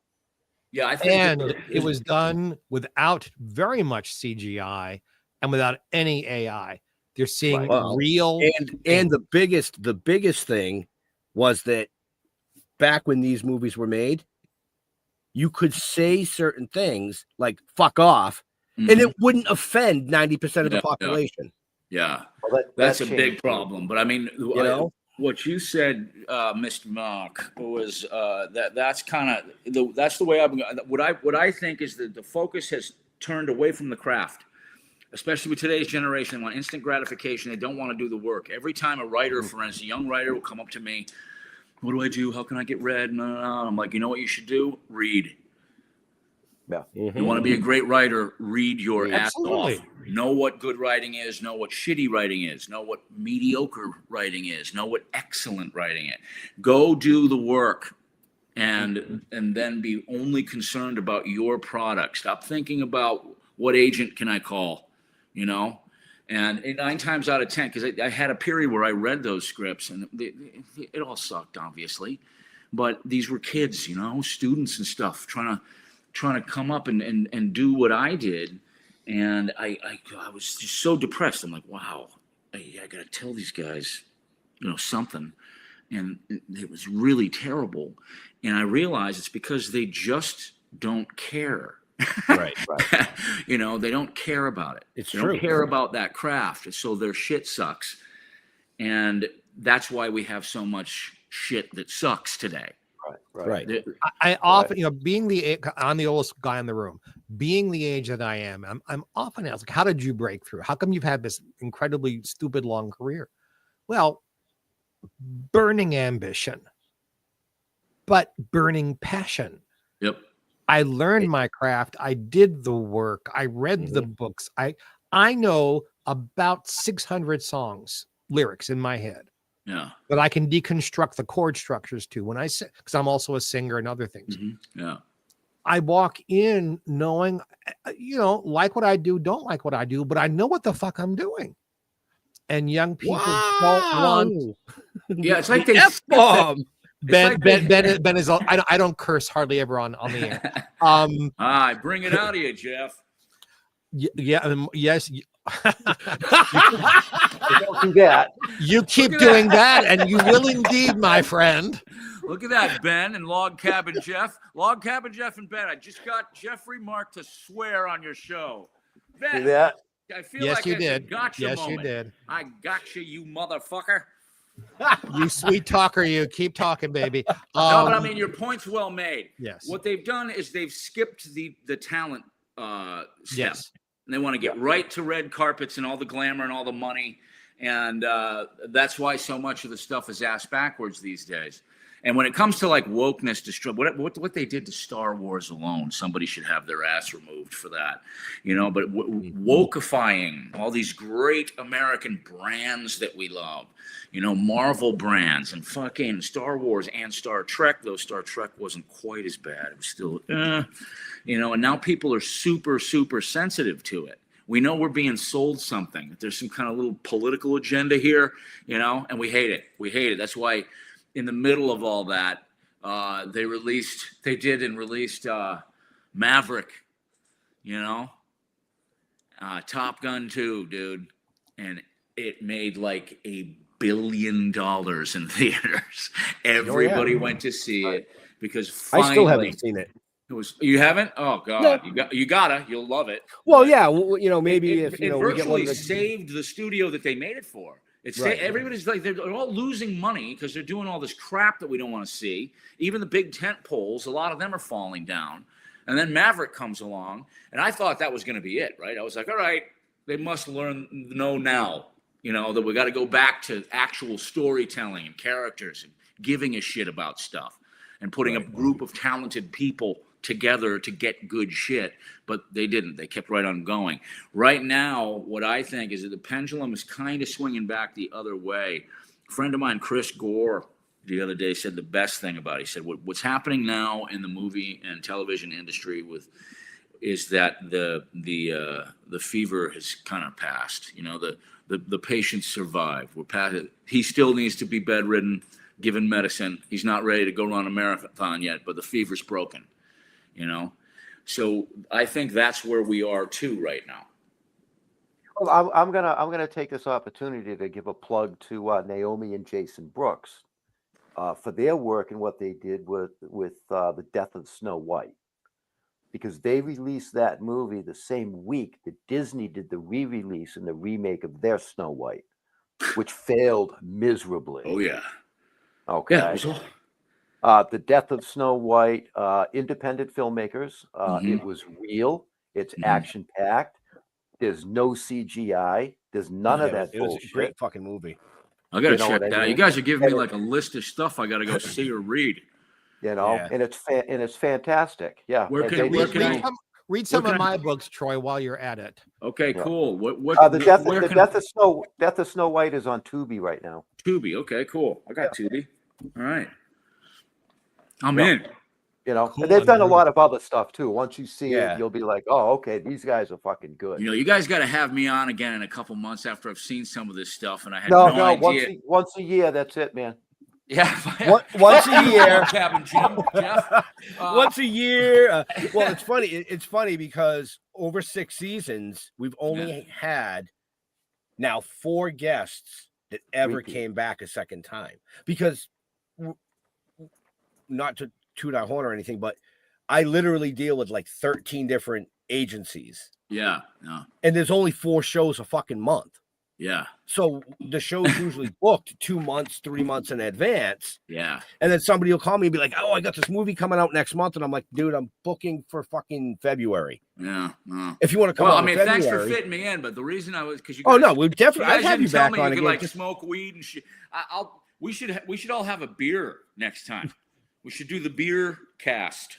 Yeah, I think, and it was done without very much CGI and without any AI. They're seeing real, and the biggest thing was that back when these movies were made, you could say certain things like "fuck off," and it wouldn't offend 90% of the population. Yeah, Well, that's a changed. big problem. But I mean, what you said, Mr. Mark, was that's kind of that's the way what I think is that the focus has turned away from the craft, especially with today's generation. They want instant gratification. They don't want to do the work. Every time a writer, for instance, a young writer will come up to me, what do I do? How can I get read? No. I'm like, you know what you should do? Read. Yeah. You want to be a great writer, read your ass Absolutely. off. Know what good writing is, know what shitty writing is, know what mediocre writing is, know what excellent writing is. Go do the work and then be only concerned about your product. Stop thinking about what agent can I call, And 9 times out of 10, because I had a period where I read those scripts and it all sucked, obviously. But these were kids, students and stuff, trying to come up and do what I did. And I was just so depressed. I'm like, wow, I got to tell these guys, something. And it was really terrible. And I realized it's because they just don't care. Right. They don't care about it. It's they true. don't care about that craft. So their shit sucks. And that's why we have so much shit that sucks today. Right. I often, being I'm the oldest guy in the room, being the age that I am, I'm often asked, like, how did you break through? How come you've had this incredibly stupid long career? Well, burning ambition, but burning passion. Yep. I learned my craft. I did the work. I read the books. I know about 600 songs, lyrics in my head. Yeah. That I can deconstruct the chord structures to when I say, because I'm also a singer and other things. Yeah. I walk in knowing, like what I do, don't like what I do, but I know what the fuck I'm doing. And young people don't want. Yeah, it's like they F-bomb. Ben is. I don't curse hardly ever on the air. Bring it out of you, Jeff. Yes. Don't do that. You keep doing that, and you will indeed, my friend. Look at that, Ben and Log Cabin Jeff. Log Cabin Jeff and Ben. I just got Jeffrey Mark to swear on your show. Ben, Do that. I feel Yes, like you it's did. a gotcha Yes, moment. you did. I gotcha, you motherfucker. You sweet talker, you keep talking, baby. No, but I mean, your point's well made. Yes. What they've done is they've skipped the talent step. Yes. And they want to get right to red carpets and all the glamour and all the money. And that's why so much of the stuff is ass backwards these days. And when it comes to like wokeness, what they did to Star Wars alone, somebody should have their ass removed for that, But wokeifying all these great American brands that we love, Marvel brands and fucking Star Wars and Star Trek. Though Star Trek wasn't quite as bad, it was still, And now people are super, super sensitive to it. We know we're being sold something. That there's some kind of little political agenda here, you know, and we hate it. We hate it. That's why in the middle of all that, they released Maverick, you know, Top Gun 2, dude. And it made like $1 billion in theaters. Everybody went to see it because finally, I still haven't seen it. It was, you haven't? Oh God, No. you gotta, you'll love it. Well, But yeah, you know, maybe it, if you it know we get one virtually of the, saved the studio that they made it for. It's Right. everybody's like they're all losing money because they're doing all this crap that we don't want to see. Even the big tent poles, a lot of them are falling down. And then Maverick comes along, and I thought that was going to be it, right? I was like, all right, they must know now, you know, that we got to go back to actual storytelling and characters and giving a shit about stuff and putting a group of talented people together to get good shit. But they didn't. They kept right on going. Right now, what I think is that the pendulum is kind of swinging back the other way. A friend of mine, Chris Gore, the other day said the best thing about it. He said, what's happening now in the movie and television industry is that the fever has kind of passed. You know, the patients survive. We're past it. He still needs to be bedridden, given medicine. He's not ready to go run a marathon yet, but the fever's broken, you know? So I think that's where we are too right now. Well, I'm gonna take this opportunity to give a plug to Naomi and Jason Brooks for their work and what they did with the Death of Snow White, because they released that movie the same week that Disney did the re-release and the remake of their Snow White, which failed miserably. Oh yeah. Okay. Yeah, the Death of Snow White, independent filmmakers. It was real. It's action packed. There's no CGI. There's none of that it was bullshit. a great fucking movie. I gotta You know check what I that out. mean? You guys are giving me And like a list of stuff I gotta go see or read. You know, Yeah. and it's fantastic. Yeah. Where And can- they where did can I- do- Read some Where of can I- my books, Troy, while you're at it. Okay, Yeah. cool. What the Death of Snow White is on Tubi right now. Tubi. Okay, cool. I got Tubi. All right. I'm Yeah. in. You know, Cool. and they've done a lot of other stuff too. Once you see Yeah. it, you'll be like, oh, okay, these guys are fucking good. You know, you guys got to have me on again in a couple months after I've seen some of this stuff, and I had No, no idea. once a year, that's it, man. Yeah, Once a year. Cabin Jim, Jeff. Once a year. Well, it's funny. It's funny because over 6 seasons, we've only had now 4 guests that ever Repeat. came back a second time. Because, not to toot our horn or anything, but I literally deal with like 13 different agencies, Yeah, no, and there's only 4 shows a fucking month. yeah, So the show's usually booked 2 months, 3 months in advance. yeah. And then somebody will call me and be like, oh, I got this movie coming out next month. And I'm like, dude, I'm booking for fucking February. Yeah, no. If you want to come Well, out I mean, in thanks for February. fitting me in, but the reason I was because you. Oh, Guys, no, we'll definitely, you I'd guys have you didn't tell back me on you again. could like Just- smoke weed and shit. We should all have a beer next time. We should do the beer cast.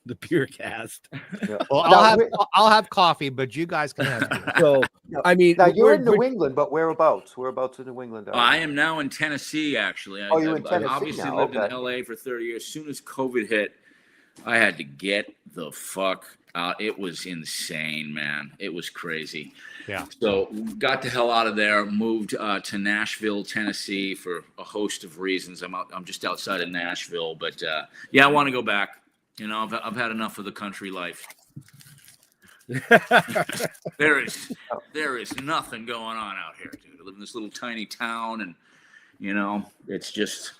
the beer cast. Yeah. Well, Now, I'll have coffee, but you guys can have beer. So, I mean, now you're we're- in New we're- England, but whereabouts? Whereabouts in New England? I am now in Tennessee, actually. Oh, you're in Tennessee I obviously now, lived okay. in LA for 30 years. As soon as COVID hit, I had to get the fuck out. It was insane, man. It was crazy. Yeah. So got the hell out of there, moved to Nashville, Tennessee for a host of reasons. I'm just outside of Nashville, but yeah, I want to go back. You know, I've had enough of the country life. There is nothing going on out here, dude. I live in this little tiny town, and you know, it's just.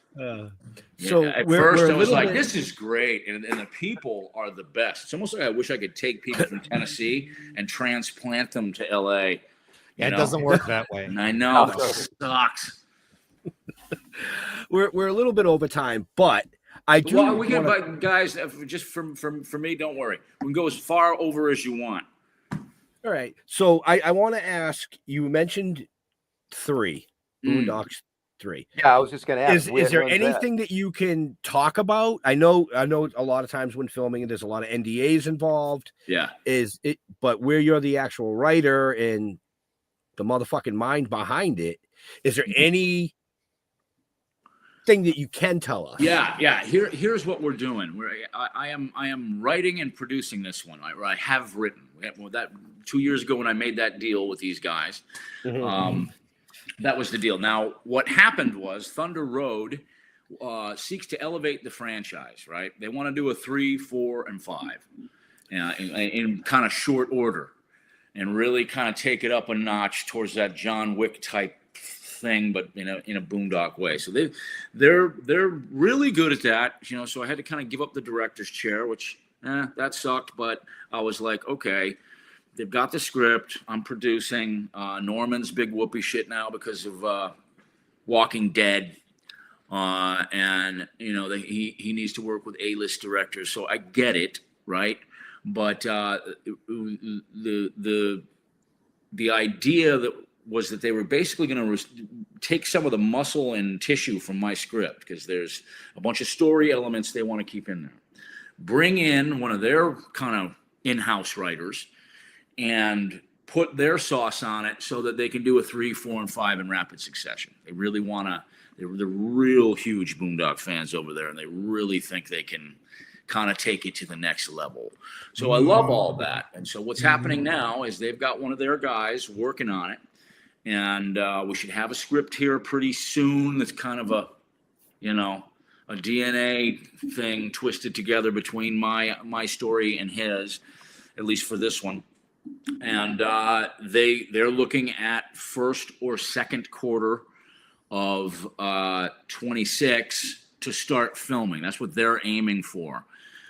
So at we're first a I was little like, bit- "This is great," and the people are the best. It's almost like I wish I could take people from Tennessee and transplant them to LA. Yeah, it know? doesn't work that way. And I know it sucks. we're a little bit over time, but I do. Well, we can, wanna- but guys, just for me, don't worry. We can go as far over as you want. All right. So I want to ask. You mentioned 3 Boondocks 3. Yeah, I was just going to ask. Is there anything that you can talk about? I know a lot of times when filming, there's a lot of NDAs involved. Yeah. Is it? But where you're the actual writer and the motherfucking mind behind it, is there any thing that you can tell us? Yeah. Here's what we're doing. I am writing and producing this one. I have written. Well, that 2 years ago when I made that deal with these guys. That was the deal. Now, what happened was Thunder Road seeks to elevate the franchise, right? They want to do a 3, 4, and 5 in kind of short order and really kind of take it up a notch towards that John Wick type thing, but in a Boondock way. So they're really good at that, so I had to kind of give up the director's chair, which that sucked, but I was like, okay, they've got the script, I'm producing. Norman's big whoopee shit now because of Walking Dead, and he needs to work with A-list directors, so I get it, right? But the idea was that they were basically going to take some of the muscle and tissue from my script, because there's a bunch of story elements they want to keep in there. Bring in one of their kind of in-house writers and put their sauce on it so that they can do a 3, 4, and 5 in rapid succession. They really want to. They're real huge Boondock fans over there, and they really think they can kind of take it to the next level. So I love all that. And so what's happening now is they've got one of their guys working on it, and we should have a script here pretty soon that's kind of a DNA thing twisted together between my story and his, at least for this one. And they're looking at first or second quarter of 26 to start filming. That's what they're aiming for.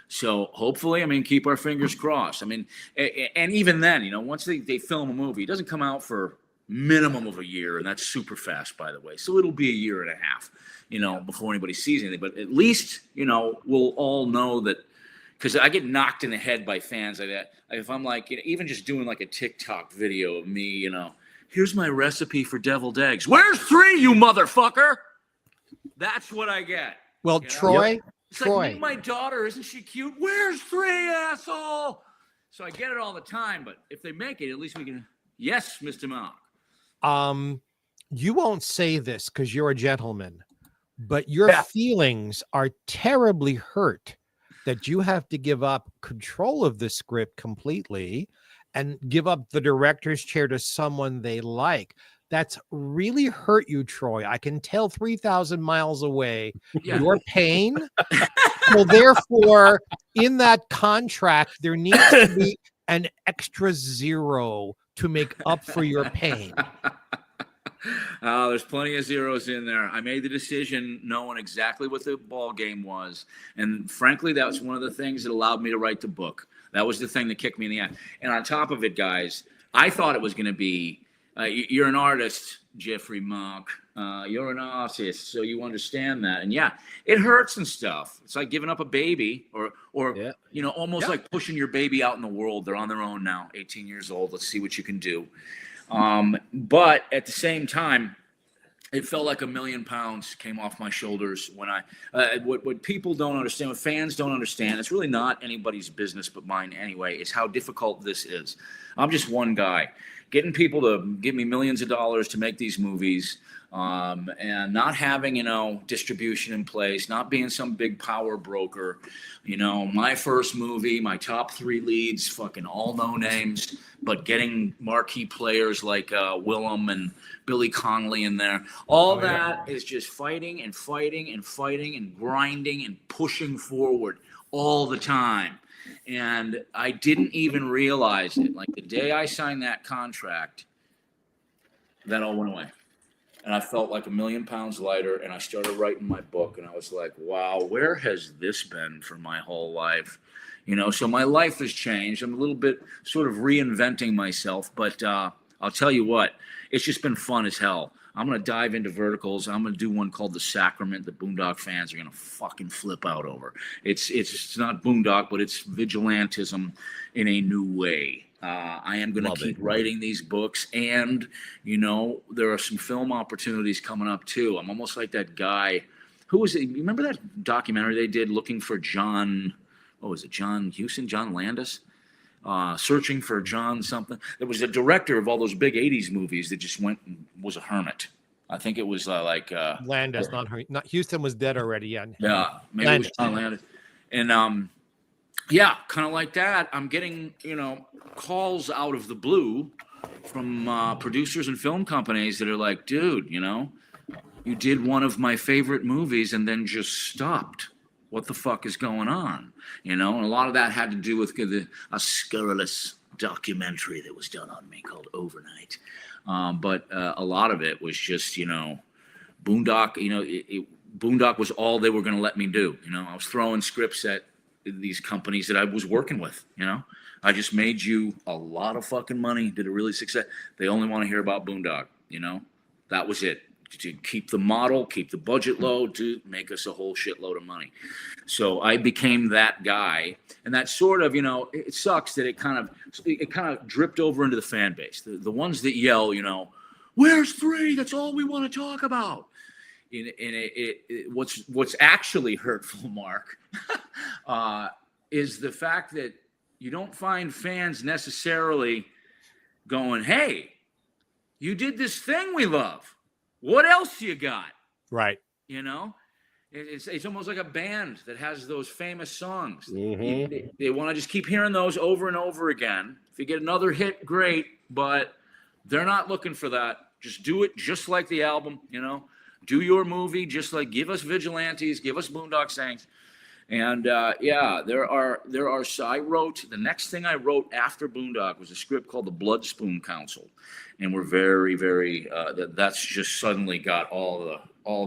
So hopefully, keep our fingers crossed. And even then, once they film a movie, it doesn't come out for minimum of a year, and that's super fast, by the way. So it'll be a year and a half, before anybody sees anything. But at least, we'll all know that, because I get knocked in the head by fans like that. If I'm like, even just doing like a TikTok video of me, here's my recipe for deviled eggs. Where's 3, you motherfucker? That's what I get. Well, Troy, It's like, meet my daughter. Isn't she cute? Where's 3, asshole? So I get it all the time. But if they make it, at least we can. Yes, Mr. Mark. You won't say this because you're a gentleman, but your feelings are terribly hurt that you have to give up control of the script completely and give up the director's chair to someone they like. That's really hurt you, Troy. I can tell 3,000 miles away your pain. Well, therefore, in that contract, there needs to be an extra 0 to make up for your pain. There's plenty of zeros in there. I made the decision knowing exactly what the ball game was. And frankly, that was one of the things that allowed me to write the book. That was the thing that kicked me in the ass. And on top of it, guys, I thought it was going to be, you're an artist, Jeffrey Mark. You're an artist, so you understand that. And yeah, it hurts and stuff. It's like giving up a baby or almost like pushing your baby out in the world. They're on their own now, 18 years old. Let's see what you can do. But at the same time, it felt like £1 million came off my shoulders when what people don't understand, what fans don't understand, it's really not anybody's business but mine anyway, is how difficult this is. I'm just one guy. Getting people to give me millions of dollars to make these movies, and not having, distribution in place, not being some big power broker. My first movie, my top 3 leads, fucking all no names, but getting marquee players like Willem and Billy Connolly in there. All that is just fighting and fighting and fighting and grinding and pushing forward all the time. And I didn't even realize it. Like the day I signed that contract, that all went away. And I felt like £1 million lighter, and I started writing my book, and I was like, wow, where has this been for my whole life? So my life has changed. I'm a little bit sort of reinventing myself, but I'll tell you what, it's just been fun as hell. I'm going to dive into verticals. I'm going to do one called The Sacrament that Boondock fans are going to fucking flip out over. It's not Boondock, but it's vigilantism in a new way. I am going to keep writing these books, and, there are some film opportunities coming up, too. I'm almost like that guy. Who was it? You remember that documentary they did looking for John, what was it, John Huston, John Landis? Searching for John something. There was a director of all those big 80s movies that just went and was a hermit. I think it was Landis, not Houston was dead already. Yeah, maybe Landis. It was John Landis. And Yeah, kind of like that. I'm getting, calls out of the blue from producers and film companies that are like, dude, you did one of my favorite movies and then just stopped. What the fuck is going on? And a lot of that had to do with a scurrilous documentary that was done on me called Overnight. But a lot of it was just, Boondock, Boondock was all they were going to let me do. I was throwing scripts at these companies that I was working with, I just made you a lot of fucking money, did a really success. They only want to hear about Boondock, that was it. To keep the model, keep the budget low, to make us a whole shitload of money. So I became that guy, and that sort of, it sucks that it kind of dripped over into the fan base. The ones that yell, where's 3? That's all we want to talk about. What's actually hurtful, Mark, is the fact that you don't find fans necessarily going, hey, you did this thing we love. What else you got? Right. It's almost like a band that has those famous songs. Mm-hmm. They want to just keep hearing those over and over again. If you get another hit, great, but they're not looking for that. Just do it just like the album, Do your movie just like, give us Vigilantes, give us Boondock Saints. And I wrote, the next thing I wrote after Boondock was a script called The Blood Spoon Council. And we're very, very, that's just suddenly got all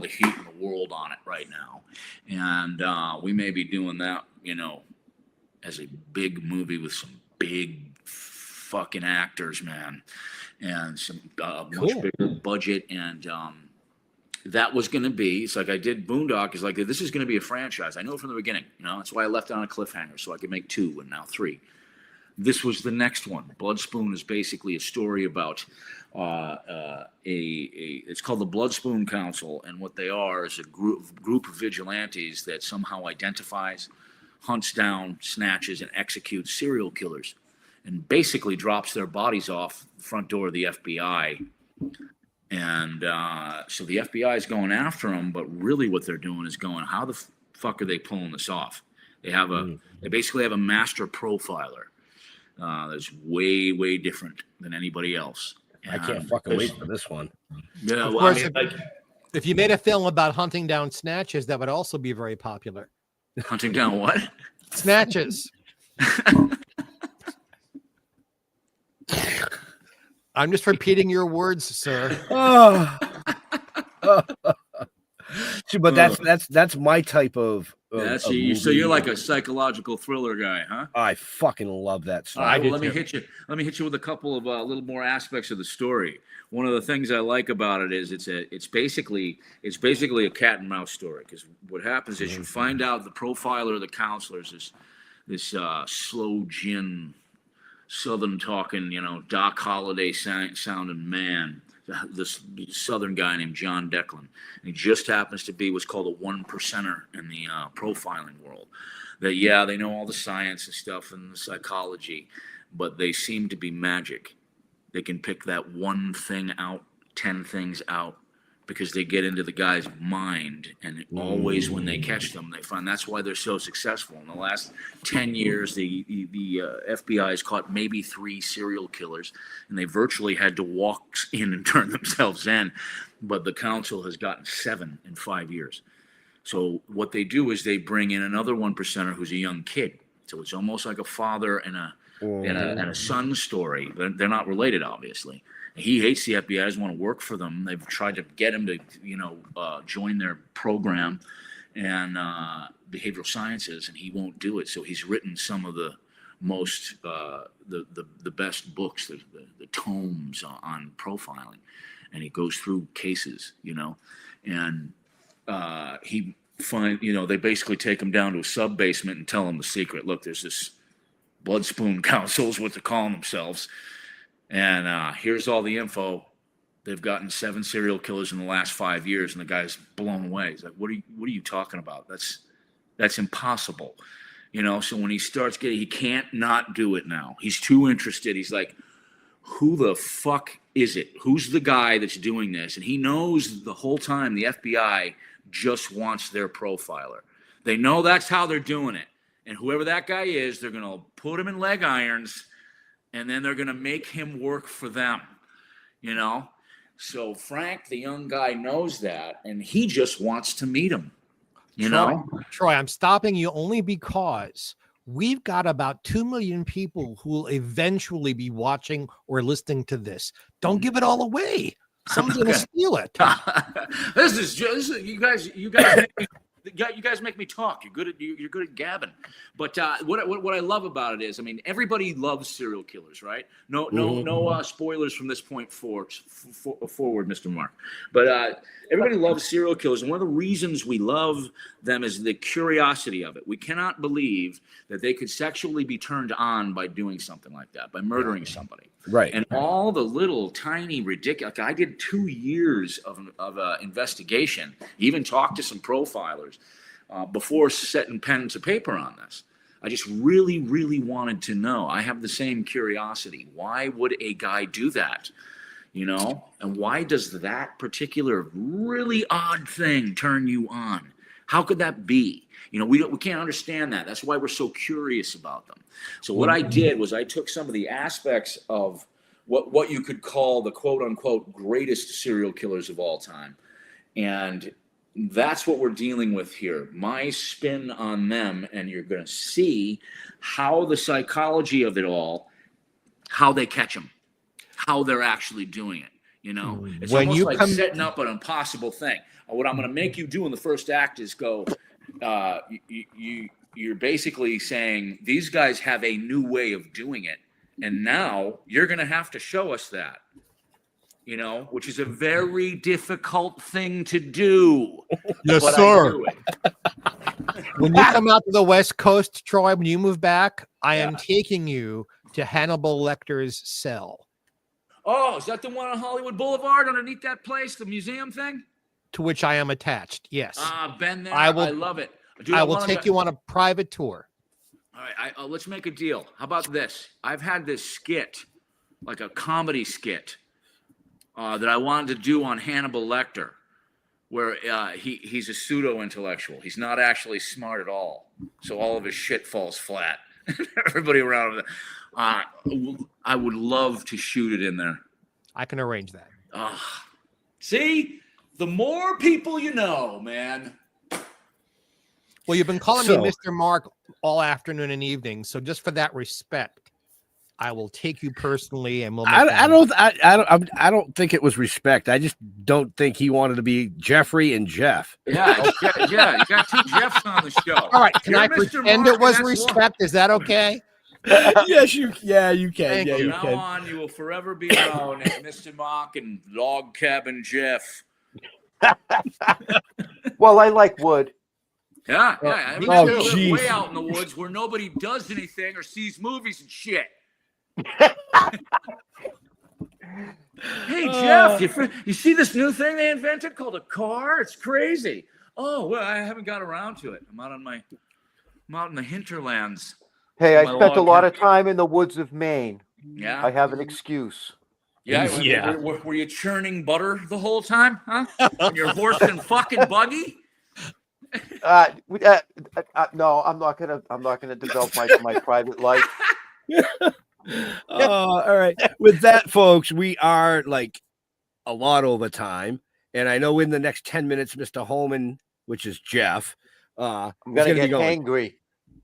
the heat in the world on it right now. And we may be doing that, as a big movie with some big fucking actors, man. And some much bigger budget. And that was going to be, it's like I did Boondock, is like, this is going to be a franchise. I knew it from the beginning, that's why I left it on a cliffhanger, so I could make 2 and now 3. This was the next one. Blood Spoon is basically a story about it's called the Blood Spoon Council, and what they are is a group of vigilantes that somehow identifies, hunts down, snatches, and executes serial killers, and basically drops their bodies off the front door of the FBI. And so the FBI is going after them, but really what they're doing is going, how the fuck are they pulling this off? They basically have a master profiler that's way, way different than anybody else. And I can't fucking wait for this one. Yeah, Of well, course, if you made a film about hunting down snatches, that would also be very popular. hunting down what? Snatches. I'm just repeating your words, sir. But that's my type of So you're like a psychological thriller guy, huh? I fucking love that stuff. All right, well, let me hit you with a couple of little more aspects of the story. One of the things I like about it is it's basically a cat and mouse story, because what happens is you find out the profiler of the counselors is this slow gin, southern talking, Doc Holliday sounding man. This southern guy named John Declan. And he just happens to be what's called a 1%er in the profiling world. That, they know all the science and stuff and the psychology, but they seem to be magic. They can pick that one thing out, 10 things out, because they get into the guy's mind, and always when they catch them, they find that's why they're so successful. In the last 10 years, the FBI has caught maybe 3 serial killers, and they virtually had to walk in and turn themselves in, but the council has gotten 7 in 5 years. So what they do is they bring in another 1%er who's a young kid. So it's almost like a father and a son story. They're not related, obviously. He hates the FBI, doesn't want to work for them. They've tried to get him to, join their program and behavioral sciences, and he won't do it. So he's written some of the most, the best books, the tomes on profiling, and he goes through cases, and they basically take him down to a sub basement and tell him the secret. Look, there's this Blood Spoon Council is what they're calling themselves. And here's all the info. They've gotten 7 serial killers in the last 5 years, and the guy's blown away. He's like, "What are you talking about? That's impossible." So when he starts he can't not do it now. He's too interested. He's like, "Who the fuck is it? Who's the guy that's doing this?" And he knows the whole time the FBI just wants their profiler. They know that's how they're doing it. And whoever that guy is, they're going to put him in leg irons, and then they're going to make him work for them, you know? So Frank, the young guy, knows that, and he just wants to meet him, you know? Troy, I'm stopping you only because we've got about 2 million people who will eventually be watching or listening to this. Don't give it all away. Someone's going to steal it. This is you guys make me talk. You're good at gabbing. But what I love about it is, I mean, everybody loves serial killers, right? No spoilers from this point forward, Mr. Mark. But everybody loves serial killers, and one of the reasons we love them is the curiosity of it. We cannot believe that they could sexually be turned on by doing something like that, by murdering somebody. Right. And all the little tiny ridiculous. Like I did 2 years of investigation, even talked to some profilers before setting pen to paper on this. I just really, really wanted to know. I have the same curiosity. Why would a guy do that? You know, and why does that particular really odd thing turn you on? How could that be? You know, we can't understand that. That's why we're so curious about them. So what I did was I took some of the aspects of what you could call the quote unquote greatest serial killers of all time. And that's what we're dealing with here. My spin on them, and you're going to see how the psychology of it all, how they catch them, how they're actually doing it. You know, it's When almost you like come- setting up an impossible thing. What I'm going to make you do in the first act is go, you're basically saying these guys have a new way of doing it. And now you're going to have to show us that, you know, which is a very difficult thing to do. Yes, but I sir. do it. When you come out to the West Coast, Troy, when you move back, I am taking you to Hannibal Lecter's cell, Oh, is that the one on Hollywood Boulevard underneath that place, the museum thing? to which I am attached. Yes. Been there. I I will- love it. Dude, I will wanna take go- you on a private tour. All right, let's make a deal. How about this? I've had this skit, like a comedy skit, that I wanted to do on Hannibal Lecter, where he's a pseudo-intellectual. He's not actually smart at all, so all of his shit falls flat. Everybody around him. I would love to shoot it in there. I can arrange that. See, the more people you know, man. Well, you've been calling So- me Mr. Mark all afternoon and evening, so just for that respect, I will take you personally, and we'll. Make I don't think it was respect. I just don't think he wanted to be Jeffrey and Jeff. Yeah, yeah. You got two Jeffs on the show. All right, can You're I Mr. pretend Mark, it was and that's respect? Is that okay? Yes, you can. Thank Yeah, you. you From now can. on, you will forever be known as Mr. Mock and Log Cabin Jeff. Well, I like wood. Yeah. I mean, Oh, we live jeez. way out in the woods where nobody does anything or sees movies and shit. Hey, Jeff, you see this new thing they invented called a car? It's crazy. Oh, well, I haven't got around to it. I'm out in the hinterlands. Hey, I My spent a log lot cabin. of time in the woods of Maine. Yeah. I have an excuse. Yeah. Yeah. Were you churning butter the whole time? Huh? On your horse and fucking buggy? No, I'm not gonna develop my private life. All right. With that, folks, we are like a lot over time, and I know in the next 10 minutes, Mr. Holman, which is Jeff, I'm is gonna be get going, angry.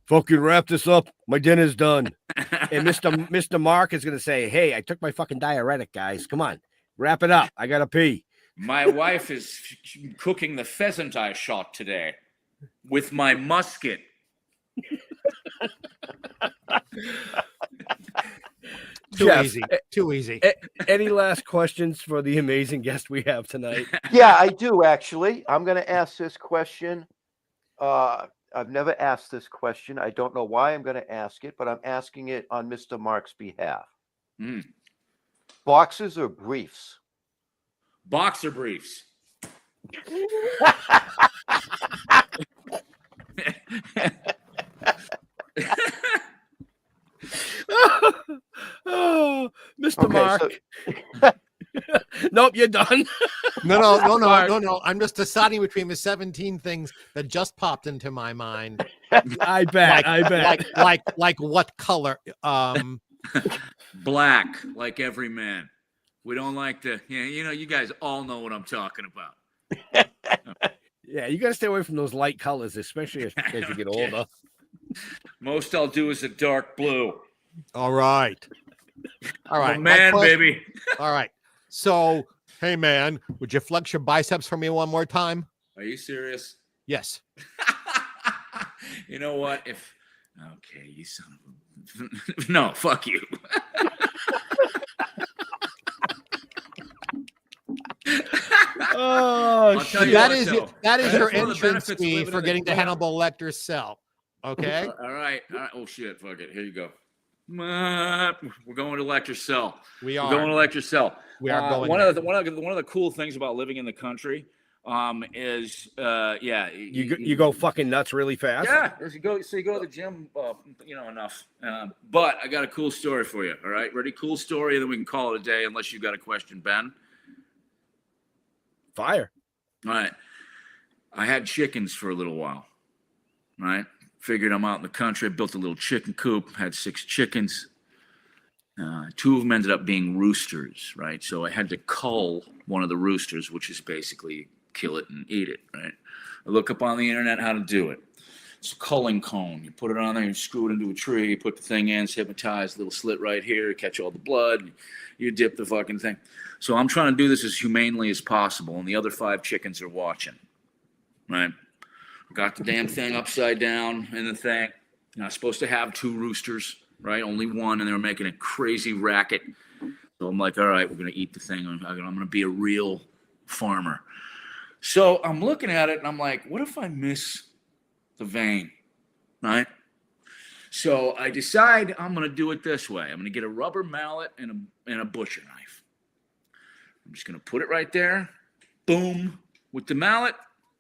fucking wrap this up. My dinner's done. And Mr. Mark is gonna say, hey, I took my fucking diuretic, guys. Come on, wrap it up. I gotta pee. My wife is cooking the pheasant I shot today with my musket. Too Jeff, easy. Too easy. Any last questions for the amazing guest we have tonight? Yeah, I do actually. I'm gonna ask this question. I've never asked this question. I don't know why I'm gonna ask it, but I'm asking it on Mr. Mark's behalf. Mm. Boxers or briefs? Boxer briefs. Oh, Mr. Okay, Mark. so- Nope, you're done. No. I'm just deciding between the 17 things that just popped into my mind. I bet. Like what color? Black, like every man. We don't like to, you guys all know what I'm talking about. Yeah, you got to stay away from those light colors, especially as you get older. Most I'll do is a dark blue. All right. I'm a man, baby. All right. So, hey, man, would you flex your biceps for me one more time? Are you serious? Yes. You know what? Okay, you son of a... No, fuck you. Oh, shit. That is your entrance fee for getting to Hannibal Lecter's cell. Okay. All right. Oh shit! Fuck it. Here you go. We're going to Lecter's cell. We are. We're going to Lecter's cell. We are going. One of the cool things about living in the country is you go fucking nuts really fast. Yeah, you go to the gym, enough. But I got a cool story for you. All right, ready? Cool story, and then we can call it a day. Unless you got a question, Ben. Fire. All right. I had chickens for a little while. Right. Figured I'm out in the country. I built a little chicken coop. Had 6 chickens. 2 of them ended up being roosters. Right. So I had to cull one of the roosters, which is basically kill it and eat it. Right. I look up on the internet how to do it. It's a culling cone. You put it on there, you screw it into a tree, you put the thing in, it's hypnotized, little slit right here, you catch all the blood, you dip the fucking thing. So I'm trying to do this as humanely as possible, and the other 5 chickens are watching. Right? Got the damn thing upside down in the thing. And I was supposed to have 2 roosters, right? Only 1, and they were making a crazy racket. So I'm like, all right, we're going to eat the thing. I'm going to be a real farmer. So I'm looking at it, and I'm like, what if I miss the vein, right? So I decide I'm going to do it this way. I'm going to get a rubber mallet and a butcher knife. I'm just going to put it right there. Boom. With the mallet,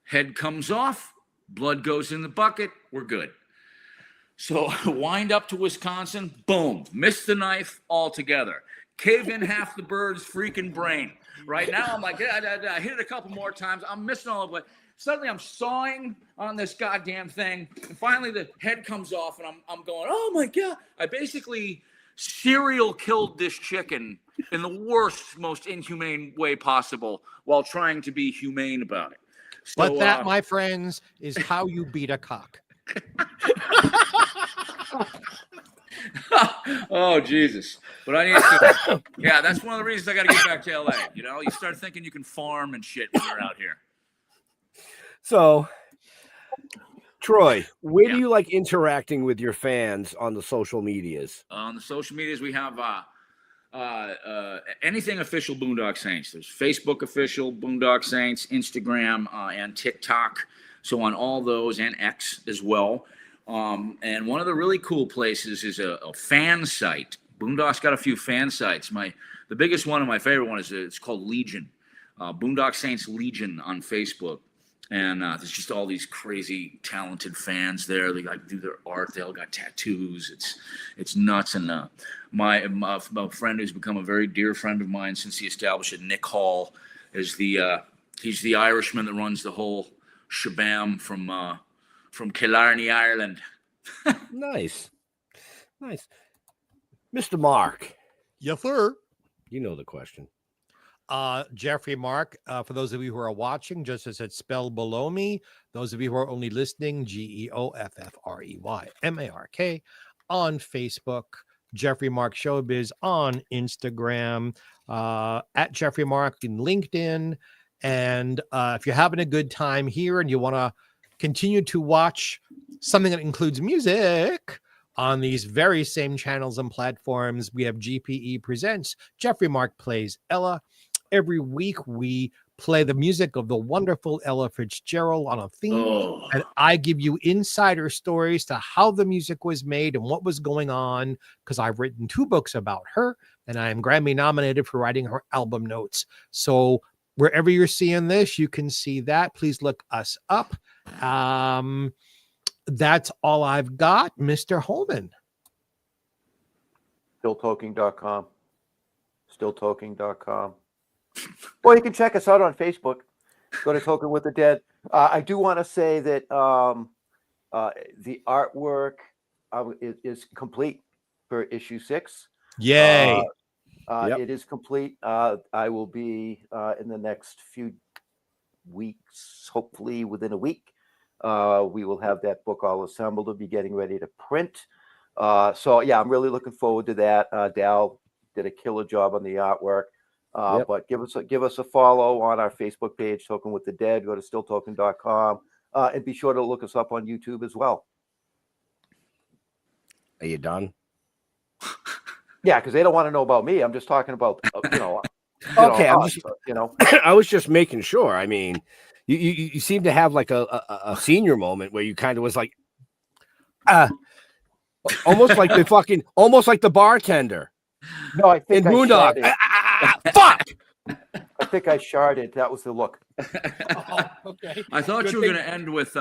head comes off, blood goes in the bucket. We're good. So I wind up to Wisconsin. Boom. Miss the knife altogether. Cave in half the bird's freaking brain. Right now, I'm like, I hit it a couple more times. I'm missing all of it. Suddenly, I'm sawing on this goddamn thing, and finally the head comes off, and I'm going, oh my God. I basically serial killed this chicken in the worst, most inhumane way possible while trying to be humane about it. So, but that, my friends, is how you beat a cock. Oh, Jesus. But I need to, yeah, that's one of the reasons I got to get back to LA. You start thinking you can farm and shit when you're out here. So, Troy, where do you like interacting with your fans on the social medias? On the social medias, we have anything official Boondock Saints. There's Facebook official Boondock Saints, Instagram, and TikTok. So on all those, and X as well. And one of the really cool places is a fan site. Boondock's got a few fan sites. The biggest one and my favorite one is it's called Legion. Boondock Saints Legion on Facebook. And there's just all these crazy talented fans there. They like do their art. They all got tattoos. It's nuts. And my friend who's become a very dear friend of mine since he established it, Nick Hall, is he's the Irishman that runs the whole shabam from Killarney, Ireland. Nice. Mr. Mark. Yes, sir. You know the question. Jeffrey Mark, for those of you who are watching, just as it's spelled below me. Those of you who are only listening, GeoffreyMark on Facebook. Jeffrey Mark Showbiz on Instagram, at Jeffrey Mark in LinkedIn. And if you're having a good time here and you want to continue to watch something that includes music on these very same channels and platforms, we have GPE Presents Jeffrey Mark Plays Ella. Every week we play the music of the wonderful Ella Fitzgerald on a theme, and I give you insider stories to how the music was made and what was going on, because I've written 2 books about her, and I am Grammy nominated for writing her album notes. So wherever you're seeing this, you can see that. Please look us up. That's all I've got, Mr. Holman. Stilltoking.com. Stilltoking.com. Well, you can check us out on Facebook. Go to Toking with the Dead. I do want to say that the artwork is complete for issue 6. Yay. Yep. It is complete. I will be in the next few weeks, hopefully within a week. We will have that book all assembled and be getting ready to print. So yeah, I'm really looking forward to that. Dal did a killer job on the artwork. Yep. But give us a follow on our Facebook page, Toking with the Dead. Go to stilltoking.com and be sure to look us up on YouTube as well. Are you done? Yeah, because they don't want to know about me. I'm just talking about Okay, I'm us, just I was just making sure. I mean, you seem to have like a senior moment where you kind of was like, almost like the bartender No, I think in Boondock. Fuck. I think I sharded. That was the look. Okay. I thought Good you were thing- going to end with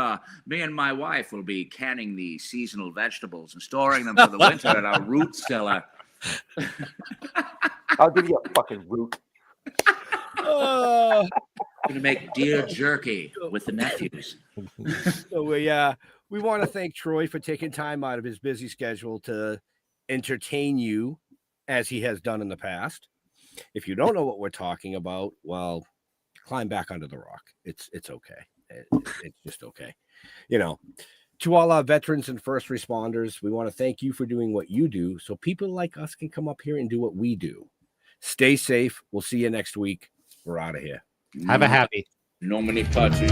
me and my wife will be canning the seasonal vegetables and storing them for the winter at our root cellar. I'll give you a fucking root. Going to make deer jerky with the nephews. So we want to thank Troy for taking time out of his busy schedule to entertain you as he has done in the past. If you don't know what we're talking about, well, climb back under the rock. It's okay. It's just okay. To all our veterans and first responders, we want to thank you for doing what you do so people like us can come up here and do what we do. Stay safe. We'll see you next week. We're out of here. Have a happy. No many parties.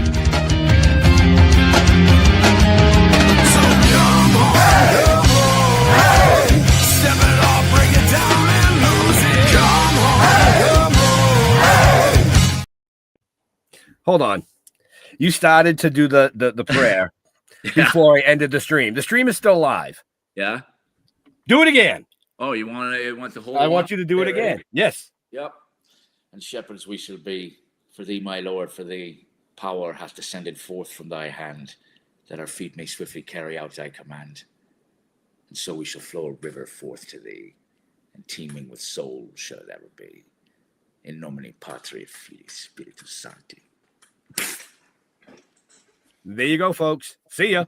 Step it off, break it down and lose it. Come on. Hold on. You started to do the prayer before I ended the stream. The stream is still live. Yeah. Do it again. Oh, you want the whole? I want you to do it Okay, again. ready? Yes. Yep. And shepherds we shall be for thee, my Lord, for thee power hath descended forth from thy hand, that our feet may swiftly carry out thy command. And so we shall flow a river forth to thee, and teeming with soul shall it ever be. In nomine Patri et Filii Spiritus Sancti. There you go, folks. See ya.